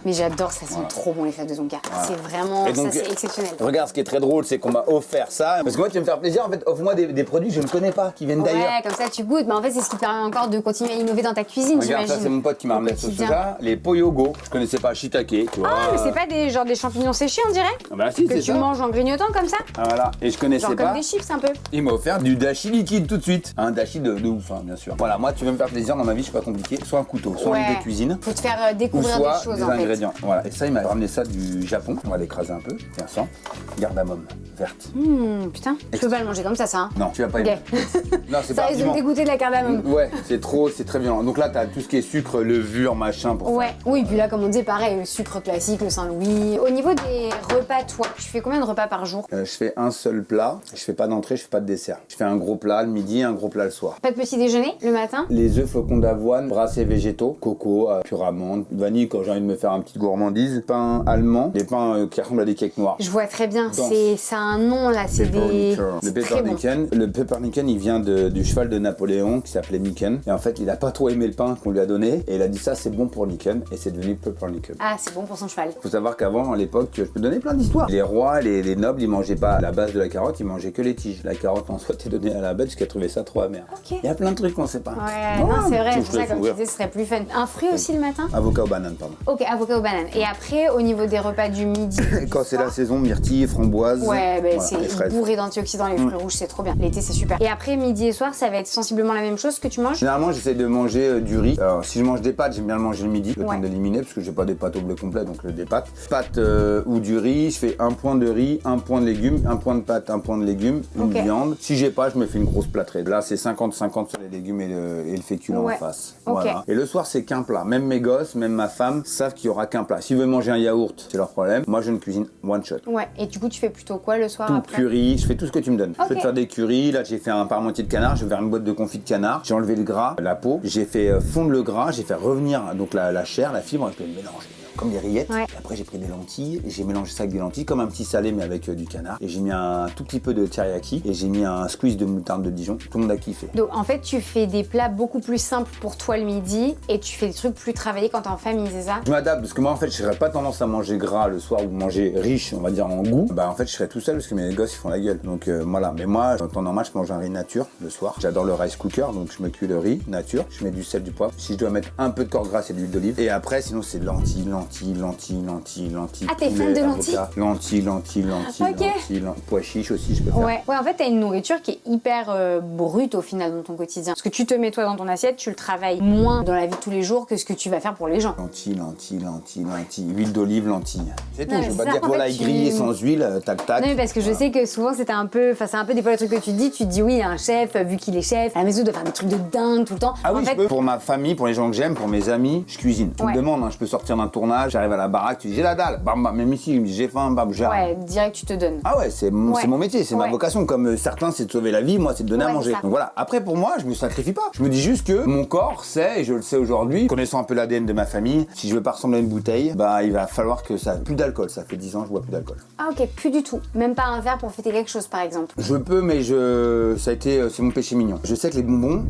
S1: Mais j'adore, ça sent trop bon les fèves de tonka. C'est vraiment,
S2: Et donc,
S1: ça c'est exceptionnel.
S2: Regarde, ce qui est très drôle, c'est qu'on m'a offert ça. Parce que moi, tu veux me faire plaisir, en fait, offre-moi des produits que je ne connais pas, qui viennent d'ailleurs.
S1: Ouais, comme ça tu goûtes. Mais en fait, c'est ce qui permet encore de continuer à innover dans ta cuisine,
S2: Regarde, ça
S1: j'imagine.
S2: c'est mon pote qui m'a ramené ce soja, les poyogo. Je connaissais pas, shiitake, tu vois.
S1: Ah, mais c'est pas des champignons séchés, on dirait?
S2: Ah bah si,
S1: Que
S2: c'est
S1: tu
S2: ça.
S1: manges en grignotant comme ça?
S2: Ah voilà, et je connaissais
S1: Genre
S2: pas.
S1: comme des chips un peu.
S2: Il m'a offert du dashi liquide tout de suite. Un dashi de ouf, hein, bien sûr. Voilà, moi tu veux me faire plaisir dans ma vie, je suis pas compliqué. Soit un couteau, soit un livre de cuisine.
S1: Faut te faire
S2: Ou
S1: découvrir
S2: soit
S1: des choses
S2: des
S1: en fait.
S2: ingrédients. Voilà, et ça, il m'a ramené ça du Japon. On va l'écraser un peu. Tiens, sans. Cardamome verte.
S1: Putain, je peux pas le manger comme ça, hein.
S2: Non, tu vas pas aimer. Non, c'est
S1: Ça
S2: pas
S1: risque de me
S2: argument.
S1: dégoûter de la cardamome.
S2: Ouais, c'est très violent. Donc là, t'as tout ce qui est sucre, levure, machin pour
S1: Ouais, oui, puis là, comme on disait, pareil, le sucre classique, le Saint-Louis. Au niveau des repas, toi, tu fais combien de repas par jour?
S2: Je fais un seul plat, je fais pas d'entrée, je fais pas de dessert. Je fais un gros plat le midi et un gros plat le soir.
S1: Pas de petit déjeuner le matin?
S2: Les œufs flocons d'avoine, brassés végétaux, coco, pure amande, vanille quand j'ai envie de me faire une petite gourmandise, pain allemand, des pains qui ressemblent à des cakes noirs.
S1: Je vois très bien,
S2: Danse.
S1: ça a un nom là, c'est des...
S2: Le
S1: c'est très bon.
S2: pepperniken, le pepperniken, il vient du cheval de Napoléon qui s'appelait Niken. Et en fait, il a pas trop aimé le pain qu'on lui a donné et il a dit ça c'est bon pour Niken et c'est devenu pepperniken.
S1: Ah, c'est bon pour son cheval.
S2: Faut savoir qu'avant, à l'époque, je peux donner plein d'histoires. Les rois, les nobles, ils mangeaient pas la base de la carotte, ils mangeaient que les tiges. La carotte en soi était donnée à la bête parce qu'elle trouvait ça trop amer.
S1: Ok.
S2: Il y a plein de trucs qu'on sait pas.
S1: Ouais,
S2: Voilà,
S1: non, c'est vrai,
S2: tout
S1: c'est ça, comme tu
S2: découvrir.
S1: disais, ce serait plus fun. Un fruit aussi le matin?
S2: Avocat aux bananes, pardon.
S1: Ok, avocat aux bananes. Et après, au niveau des repas du midi.
S2: Et quand c'est la saison, myrtille, framboise.
S1: Ouais, bah,
S2: voilà,
S1: c'est
S2: les fraises.
S1: bourré d'antioxydants, les fruits rouges, c'est trop bien. L'été, c'est super. Et après, midi et soir, ça va être sensiblement la même chose que tu manges?
S2: Généralement, j'essaie de manger du riz. Alors, si je mange des pâtes, j'aime bien le manger le midi, le
S1: Ouais.
S2: temps d'éliminer, parce que j'ai pas des pâtes au blé complet, donc des pâtes. Pâtes ou du riz, je fais un point de riz, un point de légumes, un point de pâtes, un point de légumes, une
S1: Ok.
S2: viande. Si j'ai pas, je me fais une grosse plâtrée. Là, c'est 50-50 sur les légumes et le féculent
S1: Ouais.
S2: en face.
S1: Ok.
S2: Voilà. Et le soir, c'est qu'un plat. Même mes gosses, même ma femme savent qu'il y aura qu'un plat. S'ils veulent manger un yaourt, c'est leur problème. Moi, je ne cuisine one shot.
S1: Ouais, et du coup, tu fais plutôt quoi le soir
S2: Tout
S1: après?
S2: curry, je fais tout ce que tu me donnes. Je
S1: Ok.
S2: peux te faire des currys, là j'ai fait un parmentier de canard, je vais faire une boîte de confit de canard, j'ai enlevé le gras, la peau, j'ai fait fondre le gras, j'ai fait revenir donc la chair, la fibre, et puis le mélange. Comme des rillettes.
S1: Ouais.
S2: Et après j'ai pris des lentilles et j'ai mélangé ça avec des lentilles comme un petit salé mais avec du canard. Et j'ai mis un tout petit peu de teriyaki et j'ai mis un squeeze de moutarde de Dijon. Tout le monde a kiffé.
S1: Donc en fait, tu fais des plats beaucoup plus simples pour toi le midi et tu fais des trucs plus travaillés quand t'es en famille, c'est ça?
S2: Je m'adapte parce que moi en fait je serais pas tendance à manger gras le soir ou manger riche on va dire en goût. Bah en fait je serais tout seul parce que mes gosses ils font la gueule. Donc voilà. Mais moi en temps normal je mange un riz nature le soir. J'adore le rice cooker donc je me cuis le riz nature. Je mets du sel, du poivre. Si je dois mettre un peu de corps gras c'est de l'huile d'olive. Et après sinon c'est lentilles.
S1: Ah, t'es fan
S2: poulet,
S1: de lentilles?
S2: avocat. Lentilles,
S1: Ok.
S2: pois chiches aussi je peux faire.
S1: Ouais, en fait, t'as une nourriture qui est hyper brute au final dans ton quotidien. Ce que tu te mets toi dans ton assiette, tu le travailles moins dans la vie de tous les jours que ce que tu vas faire pour les gens.
S2: Lentilles. Huile d'olive, lentilles. C'est tout.
S1: Non,
S2: Je
S1: mais
S2: veux pas
S1: ça,
S2: dire
S1: en
S2: pour
S1: fait,
S2: l'ail
S1: tu-
S2: grillé sans huile, tac tac.
S1: Non, mais parce que je sais que souvent c'était un peu, enfin c'est un peu des fois le truc que tu te dis oui, un chef, vu qu'il est chef, à la maison il doit faire des trucs de dingue tout le temps.
S2: Ah
S1: en
S2: oui,
S1: fait,
S2: je peux. Pour ma famille, pour les gens que j'aime, pour mes amis, je cuisine. Tu
S1: Ouais.
S2: me demandes, hein, je peux sortir d'un tournage, j'arrive à la baraque, tu dis j'ai la dalle, bam bam, même ici, il me dit j'ai faim, bam, j'arrive.
S1: ouais, direct tu te donnes.
S2: Ah ouais, c'est mon métier, c'est ma
S1: Ouais.
S2: vocation. Comme certains, c'est de sauver la vie, moi, c'est de donner
S1: Ouais,
S2: à manger.
S1: c'est ça.
S2: Donc voilà. Après, pour moi, je me sacrifie pas. Je me dis juste que mon corps sait, et je le sais aujourd'hui, connaissant un peu l'ADN de ma famille, si je veux pas ressembler à une bouteille, bah il va falloir que ça. Plus d'alcool. Ça fait 10 ans que je bois plus d'alcool.
S1: Ah ok, plus du tout. Même pas un verre pour fêter quelque chose par exemple.
S2: Je peux, mais ça a été, c'est mon péché mignon. Je sais que les bonbons,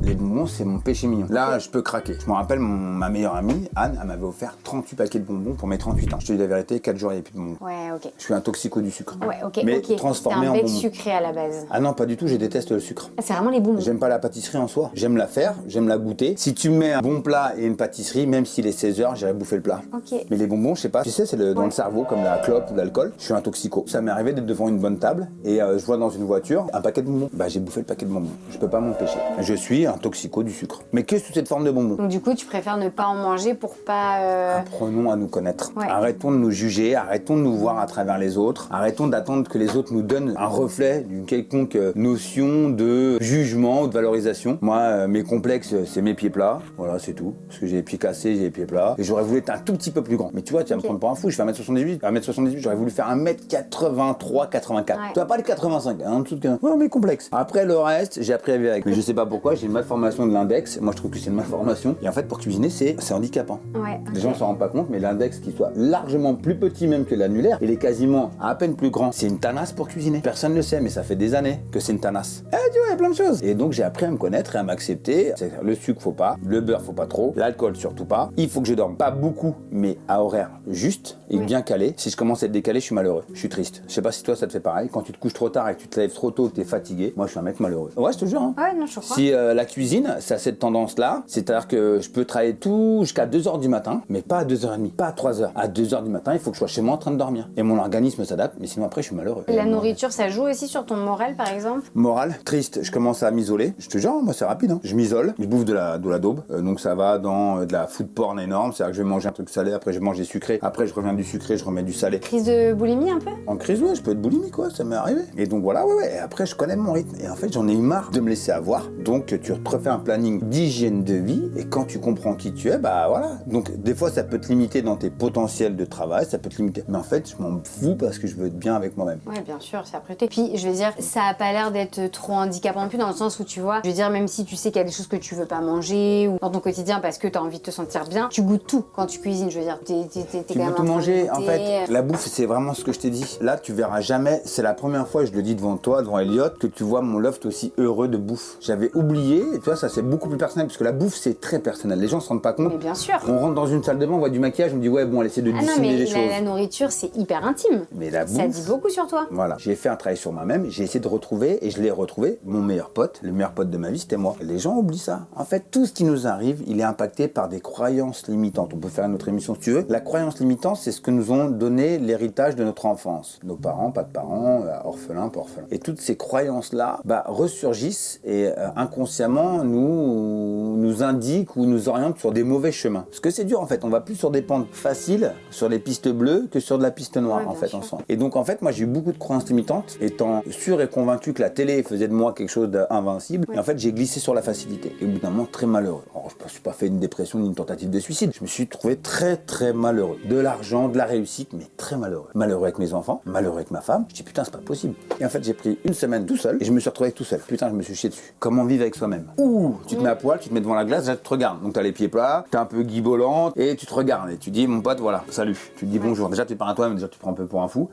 S2: c'est mon péché mignon. Là, je peux craquer. Je me rappelle, ma meilleure amie, Anne, elle m'avait offert 38 paquets de bonbons. bonbons pour mes 38 ans. Je te dis la vérité, 4 jours, il n'y a plus de bonbons.
S1: Ouais, ok.
S2: Je suis un toxico du sucre.
S1: Ouais, ok,
S2: Mais
S1: ok.
S2: transformé
S1: T'es
S2: en
S1: un bec
S2: bonbons.
S1: sucré à la base.
S2: Ah non, pas du tout, je déteste le sucre.
S1: Ah, c'est vraiment les bonbons.
S2: J'aime pas la pâtisserie en soi. J'aime la faire, j'aime la goûter. Si tu mets un bon plat et une pâtisserie, même s'il est 16h, j'irai bouffer le plat.
S1: Ok.
S2: Mais les bonbons, je sais pas, tu sais, c'est dans le cerveau, comme la clope ou l'alcool. Je suis un toxico. Ça m'est arrivé d'être devant une bonne table et je vois dans une voiture un paquet de bonbons. Bah, j'ai bouffé le paquet de bonbons. Je peux pas m'empêcher. Je suis un toxico du sucre. Mais que sous cette forme de bonbons.
S1: Donc du coup, tu préfères ne pas en manger pour pas...
S2: Apprenons à nous connaître.
S1: Ouais.
S2: Arrêtons de nous juger, arrêtons de nous voir à travers les autres, arrêtons d'attendre que les autres nous donnent un reflet d'une quelconque notion de jugement ou de valorisation. Moi, mes complexes, c'est mes pieds plats. Voilà, c'est tout. Parce que j'ai les pieds cassés, j'ai les pieds plats. Et j'aurais voulu être un tout petit peu plus grand. Mais tu vois, tu vas me prendre pour un fou, je fais 1m78. 1m78, j'aurais voulu faire 1m83, 84.
S1: Ouais.
S2: Tu vas pas les 85, hein, en dessous de... Ouais, mes complexes. Après, le reste, j'ai appris à vivre avec. Mais je sais pas pourquoi, j'ai une malformation de l'index. Moi, je trouve que c'est une malformation. Et en fait, pour cuisiner, c'est handicapant.
S1: Ouais.
S2: Les gens s'en rendent pas compte, mais l'index qui soit largement plus petit même que l'annulaire, il est quasiment à peine plus grand. C'est une tanasse pour cuisiner. Personne ne le sait, mais ça fait des années que c'est une tanasse. Eh, tu vois, il y a plein de choses. Et donc j'ai appris à me connaître et à m'accepter. Le sucre, faut pas. Le beurre, faut pas trop. L'alcool, surtout pas. Il faut que je dorme pas beaucoup, mais à horaire juste et bien calé. Si je commence à être décalé, je suis malheureux. Je suis triste. Je sais pas si toi ça te fait pareil. Quand tu te couches trop tard et que tu te lèves trop tôt, que t'es fatigué, moi je suis un mec malheureux. Ouais, je te jure. Hein.
S1: Ouais, non, je crois.
S2: Si la cuisine, ça a cette tendance-là, c'est-à-dire que je peux travailler tout jusqu'à 2h du matin, mais pas à 2h30, pas à 3h. À 2h du matin, il faut que je sois chez moi en train de dormir. Et mon organisme s'adapte, mais sinon après, je suis malheureux.
S1: La nourriture, ça joue aussi sur ton moral, par exemple?
S2: Moral, triste, je commence à m'isoler. Je te jure, moi c'est rapide. Hein. Je m'isole, je bouffe de la daube. Donc ça va dans de la food porn énorme. C'est-à-dire que je vais manger un truc salé, après je mange des sucrés. Après je reviens du sucré, je remets du salé.
S1: Crise de boulimie un peu?
S2: En crise, ouais, je peux être boulimique, quoi, ça m'est arrivé. Et donc voilà, ouais. Et après, je connais mon rythme. Et en fait, j'en ai eu marre de me laisser avoir. Donc, tu te refais un planning d'hygiène de vie. Et quand tu comprends qui tu es, bah voilà. Donc, des fois, ça peut te limiter dans tes potentiels de travail, ça peut te limiter. Mais en fait, je m'en fous parce que je veux être bien avec moi-même.
S1: Ouais, bien sûr, c'est après tout. Puis, je veux dire, ça a pas l'air d'être trop handicapant non plus, dans le sens où tu vois, je veux dire, même si tu sais qu'il y a des choses que tu veux pas manger ou dans ton quotidien parce que t'as envie de te sentir bien, tu goûtes tout quand tu cuisines. Je veux dire, t'es
S2: Tu
S1: quand même
S2: veux tout
S1: en train de
S2: manger, en
S1: goûter.
S2: fait. La bouffe, c'est vraiment ce que je t'ai dit. Là, tu verras jamais, c'est la première fois, je le dis devant toi, devant Elliot, que tu vois mon loft aussi heureux de bouffe. J'avais oublié, et tu vois, ça c'est beaucoup plus personnel, parce que la bouffe, c'est très personnel. Les gens se rendent pas compte.
S1: Mais bien sûr.
S2: On rentre dans une salle de bain, on voit du maquillage, on me dit, ouais, bon, elle essaie de
S1: Ah non,
S2: dissimuler
S1: mais
S2: les choses.
S1: la nourriture, c'est hyper intime.
S2: Mais la
S1: Ça
S2: bouffe,
S1: dit beaucoup sur toi.
S2: voilà, j'ai fait un travail sur moi-même, j'ai essayé de retrouver, et je l'ai retrouvé, mon meilleur pote, le meilleur pote de ma vie, c'était moi. Et les gens oublient ça. En fait, tout ce qui nous arrive, il est impacté par des croyances limitantes. On peut faire une autre émission si tu veux. La croyance limitante, c'est ce que nous ont donné l'héritage de notre enfance. Nos parents, pas de parents, orphelins, pas orphelins. Et toutes ces croyances-là, ressurgissent et inconsciemment nous indiquent ou nous orientent sur des mauvais chemins. Parce que c'est dur en fait, on va plus sur des pentes faciles, sur les pistes bleues, que sur de la piste noire
S1: Ouais,
S2: en fait
S1: bien sûr.
S2: ensemble. Et donc en fait, moi j'ai eu beaucoup de croyances limitantes, étant sûr et convaincu que la télé faisait de moi quelque chose d'invincible.
S1: Ouais.
S2: Et en fait, j'ai glissé sur la facilité. Et au bout d'un moment, très malheureux. Alors, je ne me suis pas fait une dépression ni une tentative de suicide. Je me suis trouvé très très malheureux. De l'argent, de la réussite, mais très malheureux. Malheureux avec mes enfants, malheureux avec ma femme. Je dis putain, c'est pas possible. Et en fait, j'ai pris une semaine tout seul et je me suis retrouvé tout seul. Putain, je me suis chié dessus. Comment vivre avec soi-même? Ouh, tu te mets à poil, tu te mets devant la glace, déjà tu te regardes. Donc t'as les pieds plats, t'es un peu guibolante et tu te regardes et tu dis mon pote, voilà, salut. Tu te dis bonjour. Déjà tu te parles à toi-même, déjà tu te prends un peu pour un fou.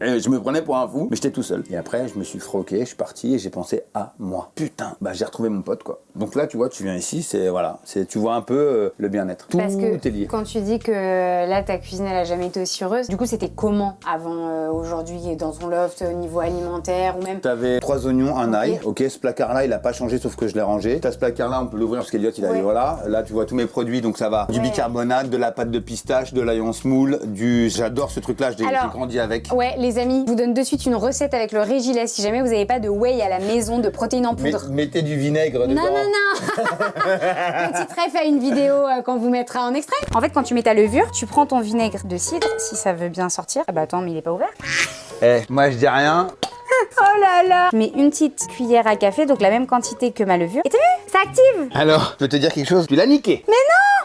S2: Et je me prenais pour un fou, mais j'étais tout seul. Et après, je me suis froqué, je suis parti et j'ai pensé à moi. Putain, j'ai retrouvé mon pote quoi. Donc là, tu vois, tu viens ici, tu vois un peu le bien-être. Tout
S1: Parce que
S2: est lié.
S1: quand tu dis que là, ta cuisine, elle a jamais été aussi heureuse, du coup, c'était comment avant aujourd'hui dans ton loft au niveau alimentaire ou même...
S2: T'avais 3 oignons, un ail. Ok, ce placard-là, il a pas changé sauf que je l'ai rangé. T'as ce placard-là, on peut l'ouvrir parce qu'Eliott, il a
S1: Ouais.
S2: voilà. Là, tu vois tous mes produits, donc ça va. Du
S1: Ouais.
S2: bicarbonate, de la pâte de pistache, de l'ail en semoule, j'adore ce truc-là, j'ai
S1: Alors,
S2: grandi avec.
S1: Ouais, les amis, je vous donne de suite une recette avec le Régilet si jamais vous n'avez pas de whey à la maison, de protéines en poudre.
S2: Mettez du vinaigre dedans.
S1: Non. Petite ref à une vidéo qu'on vous mettra en extrait. En fait, quand tu mets ta levure, tu prends ton vinaigre de cidre, si ça veut bien sortir. Ah bah attends, mais il est pas ouvert.
S2: Moi je dis rien.
S1: Oh là là. Je mets une petite cuillère à café, donc la même quantité que ma levure. Et t'as vu? Ça active.
S2: Alors, je peux te dire quelque chose, tu l'as niqué.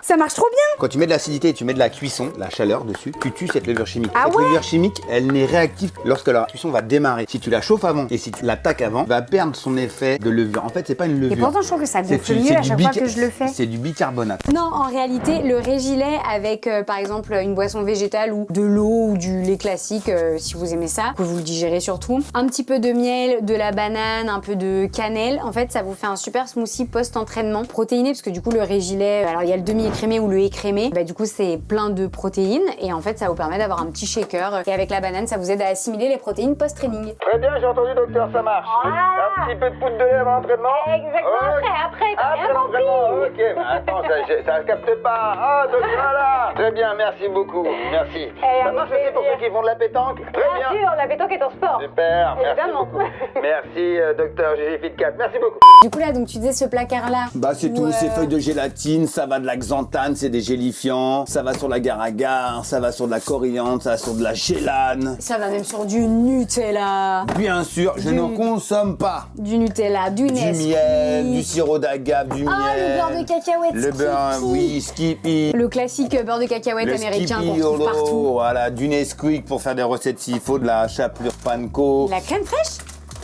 S1: Ça marche trop bien.
S2: Quand tu mets de l'acidité et tu mets de la cuisson, la chaleur dessus, tu tues cette levure chimique.
S1: Ah
S2: cette
S1: ouais
S2: levure chimique, elle n'est réactive lorsque la cuisson va démarrer. Si tu la chauffes avant et si tu l'attaques avant, va perdre son effet de levure. En fait, c'est pas une levure.
S1: Et pourtant, je trouve que ça gonfle
S2: C'est
S1: mieux à
S2: du
S1: chaque fois que je le fais.
S2: C'est du bicarbonate.
S1: Non, en réalité, le Régilet avec, par exemple, une boisson végétale ou de l'eau ou du lait classique, si vous aimez ça, que vous le digérez surtout. Un petit peu de miel, de la banane, un peu de cannelle. En fait, ça vous fait un super smoothie post-entraînement protéiné, parce que du coup, le Régilet, alors il y a le demi écrémé ou le écrémé, bah, du coup, c'est plein de protéines et en fait, ça vous permet d'avoir un petit shaker. Et avec la banane, ça vous aide à assimiler les protéines post-training.
S2: Très bien, j'ai entendu, docteur, ça marche.
S1: Voilà.
S2: Un petit peu de poudre de lait avant l'entraînement.
S1: Exactement, après, t'as
S2: Après
S1: bien compris.
S2: l'entraînement, ok. Mais attends, ça capte pas. Ah, donc voilà. Très bien, merci beaucoup. Merci. Ça marche aussi pour ceux qui font de la pétanque? Très bien.
S1: Bien sûr, la pétanque est en sport.
S2: Super, merci
S1: Évidemment.
S2: beaucoup. Merci, docteur Gigi Fit4. Merci beaucoup.
S1: Du coup, là, donc tu disais ce placard-là.
S2: Bah c'est tout, ces feuilles de gélatine, ça va de la xanthane, c'est des gélifiants, ça va sur la agar-agar, ça va sur de la coriandre, ça va sur de la gélane.
S1: Ça va même sur du Nutella.
S2: Bien sûr, je ne consomme pas
S1: Du Nutella, du
S2: du
S1: Nesquik.
S2: miel, du sirop d'agave, du
S1: Ah,
S2: miel.
S1: le beurre de cacahuète.
S2: Le beurre,
S1: Skippy.
S2: oui, Skippy.
S1: Le classique beurre de cacahuète
S2: Le
S1: américain
S2: Skippy
S1: qu'on trouve
S2: Yolo,
S1: partout.
S2: voilà, du Nesquik pour faire des recettes s'il faut, de la chapelure panko.
S1: La crème fraîche?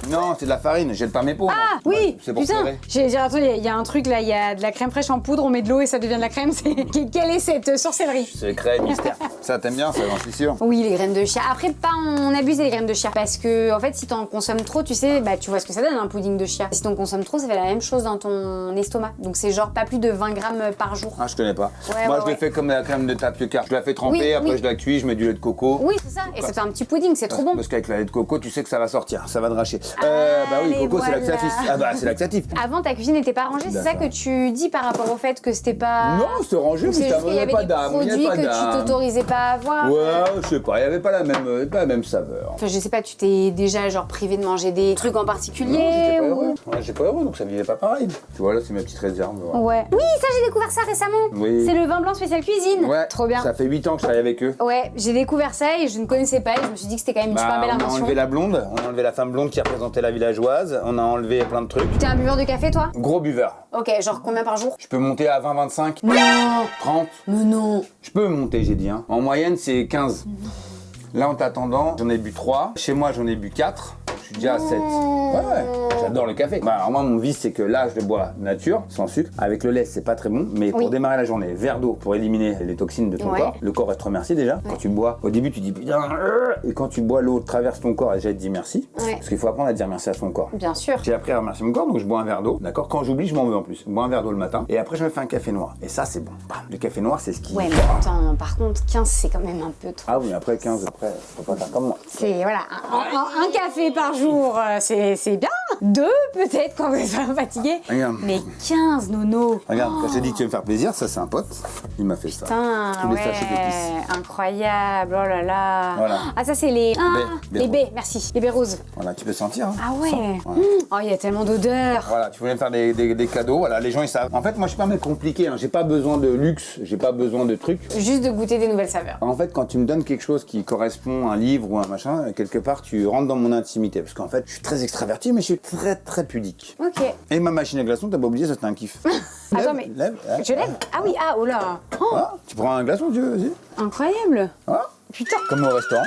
S2: Non, c'est de la farine, jette pas mes pots.
S1: Ah
S2: moi.
S1: oui,
S2: C'est pour
S1: putain,
S2: pleurer.
S1: j'ai dit attends, il y a un truc là, il y a de la crème fraîche en poudre, on met de l'eau et ça devient de la crème. Quelle est cette sorcellerie?
S2: Secret, mystère. Ça t'aimes bien, ça, j'en suis sûr.
S1: Oui, les graines de chia. Après, pas en abuser les graines de chia. Parce que, en fait, si t'en consommes trop, tu sais, bah, tu vois ce que ça donne, un pudding de chia. Si t'en consommes trop, ça fait la même chose dans ton estomac. Donc, c'est genre pas plus de 20 grammes par jour.
S2: Ah, je connais pas.
S1: Ouais,
S2: Moi,
S1: ouais,
S2: je le
S1: ouais.
S2: fais comme la crème de tapioca. Je la fais tremper,
S1: Oui,
S2: après
S1: oui.
S2: je la cuis, je mets du lait de coco.
S1: Oui, c'est ça. Et c'est un petit pudding, c'est trop bon.
S2: Parce qu'avec le lait de coco, tu sais que ça va sortir, ça va dracher. Bah oui,
S1: Allez,
S2: coco, c'est
S1: voilà.
S2: laxatif. Ah bah, c'est laxatif.
S1: Avant, ta cuisine n'était pas rangée, c'est ça
S2: D'accord.
S1: que tu dis par rapport au fait que c'était pas.
S2: Non, c'est rangé,
S1: Ou c'est
S2: mais
S1: juste qu'il y avait
S2: pas
S1: des
S2: d'âme. Il
S1: produits
S2: n'y a pas
S1: que tu
S2: d'âme.
S1: t'autorisais pas à avoir.
S2: Ouais, je sais pas, il n'y avait pas la même saveur.
S1: Enfin, je sais pas, tu t'es déjà genre privé de manger des trucs en
S2: Non,
S1: particulier
S2: j'étais pas
S1: ou...
S2: heureux. Ouais, j'étais pas heureux, donc ça vivait pas pareil. Tu vois, là, c'est ma petite réserve. voilà.
S1: Ouais. Oui, ça j'ai découvert ça récemment.
S2: Oui.
S1: C'est le vin blanc spécial cuisine.
S2: Ouais,
S1: Trop bien.
S2: Ça fait 8 ans que je travaille avec eux.
S1: Ouais, j'ai découvert ça et je ne connaissais pas et je me suis dit que c'était quand même une super belle
S2: on a
S1: invention.
S2: enlevé la blonde, on a enlevé la femme blonde qui représentait la villageoise, on a enlevé plein de trucs.
S1: T'es un buveur de café toi?
S2: Gros buveur.
S1: Ok, genre combien par jour?
S2: Je peux monter à 20, 25,
S1: Non.
S2: 30.
S1: Mais non.
S2: Je peux monter, j'ai dit. Hein. En moyenne, c'est 15. Là, en t'attendant, j'en ai bu 3. Chez moi, j'en ai bu 4. Je suis déjà à 7. Ouais, j'adore le café. Bah, alors moi, mon vice, c'est que là, je le bois nature, sans sucre. Avec le lait, c'est pas très bon. Mais pour
S1: Oui.
S2: démarrer la journée, verre d'eau pour éliminer les toxines de ton
S1: Ouais.
S2: corps. Le corps va te remercier déjà. Quand tu bois, au début, tu dis putain. Et quand tu bois, l'eau traverse ton corps et déjà, te dit merci.
S1: Ouais.
S2: Parce qu'il faut apprendre à dire merci à son corps.
S1: Bien sûr.
S2: J'ai appris à remercier mon corps, donc je bois un verre d'eau. D'accord. Quand j'oublie, je m'en veux en plus. Je bois un verre d'eau le matin. Et après, je me fais un café noir. Et ça, c'est bon. Bam. Le café noir, c'est ce qui.
S1: Ouais, mais attends, par contre, 15 c'est quand même un peu trop.
S2: Ah oui, après 15, après, faut pas faire comme moi.
S1: C'est voilà, un café par jour, c'est bien. 2 peut-être quand vous êtes fatigué.
S2: Regarde.
S1: Mais 15, Nono.
S2: Regarde, quand je t'ai dit que tu veux me faire plaisir, ça c'est un pote, il m'a fait ça.
S1: Putain,
S2: Tous les sachets d'épices.
S1: incroyable, oh là là.
S2: Voilà.
S1: Ah, ça, c'est les.
S2: Baies
S1: les
S2: roses.
S1: baies, merci. Les baies roses.
S2: Voilà, tu peux sentir. Hein.
S1: Ah ouais.
S2: Voilà.
S1: Oh, il y a tellement d'odeurs.
S2: Voilà, tu voulais me faire des cadeaux, voilà, les gens ils savent. En fait, moi je suis pas un mec compliqué, hein. J'ai pas besoin de luxe, j'ai pas besoin de trucs.
S1: Juste de goûter des nouvelles saveurs.
S2: En fait, quand tu me donnes quelque chose qui correspond à un livre ou un machin, quelque part tu rentres dans mon intimité. Parce qu'en fait, je suis très extraverti, mais je suis très très pudique.
S1: Ok.
S2: Et ma machine à glaçons, t'as pas oublié, ça c'était un kiff.
S1: Attends, mais.
S2: Lève, hein.
S1: Je lève? Ah oui, ah, oh là. Oh,
S2: Voilà, tu prends un glaçon, tu veux, vas-y.
S1: incroyable.
S2: Voilà.
S1: Putain.
S2: Comme au restaurant.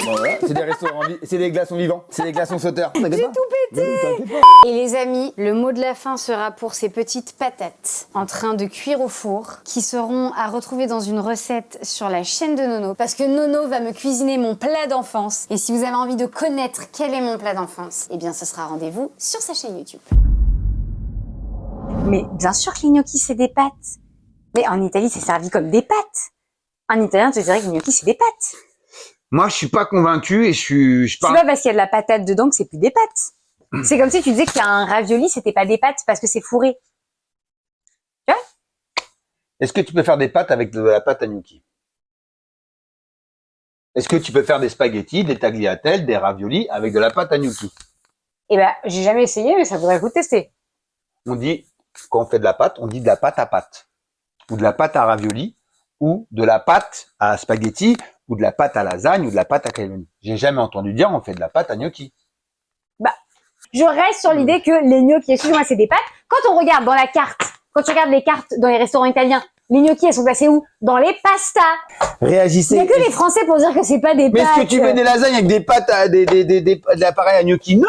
S2: Bon, voilà. C'est des restaurants, c'est des glaçons vivants, c'est des glaçons sauteurs. J'ai
S1: tout pété. Et les amis, le mot de la fin sera pour ces petites patates en train de cuire au four qui seront à retrouver dans une recette sur la chaîne de Nono parce que Nono va me cuisiner mon plat d'enfance. Et si vous avez envie de connaître quel est mon plat d'enfance, eh bien ce sera rendez-vous sur sa chaîne YouTube. Mais bien sûr que les gnocchis c'est des pâtes. Mais en Italie c'est servi comme des pâtes. En italien tu dirais que les gnocchis c'est des pâtes.
S2: Moi, je suis pas convaincu et je
S1: C'est pas parce qu'il y a de la patate dedans que c'est plus des pâtes. C'est comme si tu disais qu'il y a un ravioli, c'était pas des pâtes parce que c'est fourré. Tu vois?
S2: Est-ce que tu peux faire des pâtes avec de la pâte à gnocchi? Est-ce que tu peux faire des spaghettis, des tagliatelles, des raviolis avec de la pâte à gnocchi?
S1: Eh ben, j'ai jamais essayé, mais ça voudrait vous tester.
S2: On dit, quand on fait de la pâte, on dit de la pâte à pâte. Ou de la pâte à ravioli, ou de la pâte à spaghetti, ou de la pâte à lasagne, ou de la pâte à cannelloni. J'ai jamais entendu dire on fait de la pâte à gnocchi.
S1: Bah, je reste sur l'idée que les gnocchis, excusez-moi, c'est des pâtes. Quand on regarde dans la carte, quand tu regardes les cartes dans les restaurants italiens, les gnocchis, elles sont placées où? Dans les pastas.
S2: Réagissez.
S1: Il y a que les Français pour dire que c'est pas des
S2: Mais
S1: pâtes.
S2: est-ce que tu fais des lasagnes avec des pâtes à, de l'appareil à gnocchi? Non!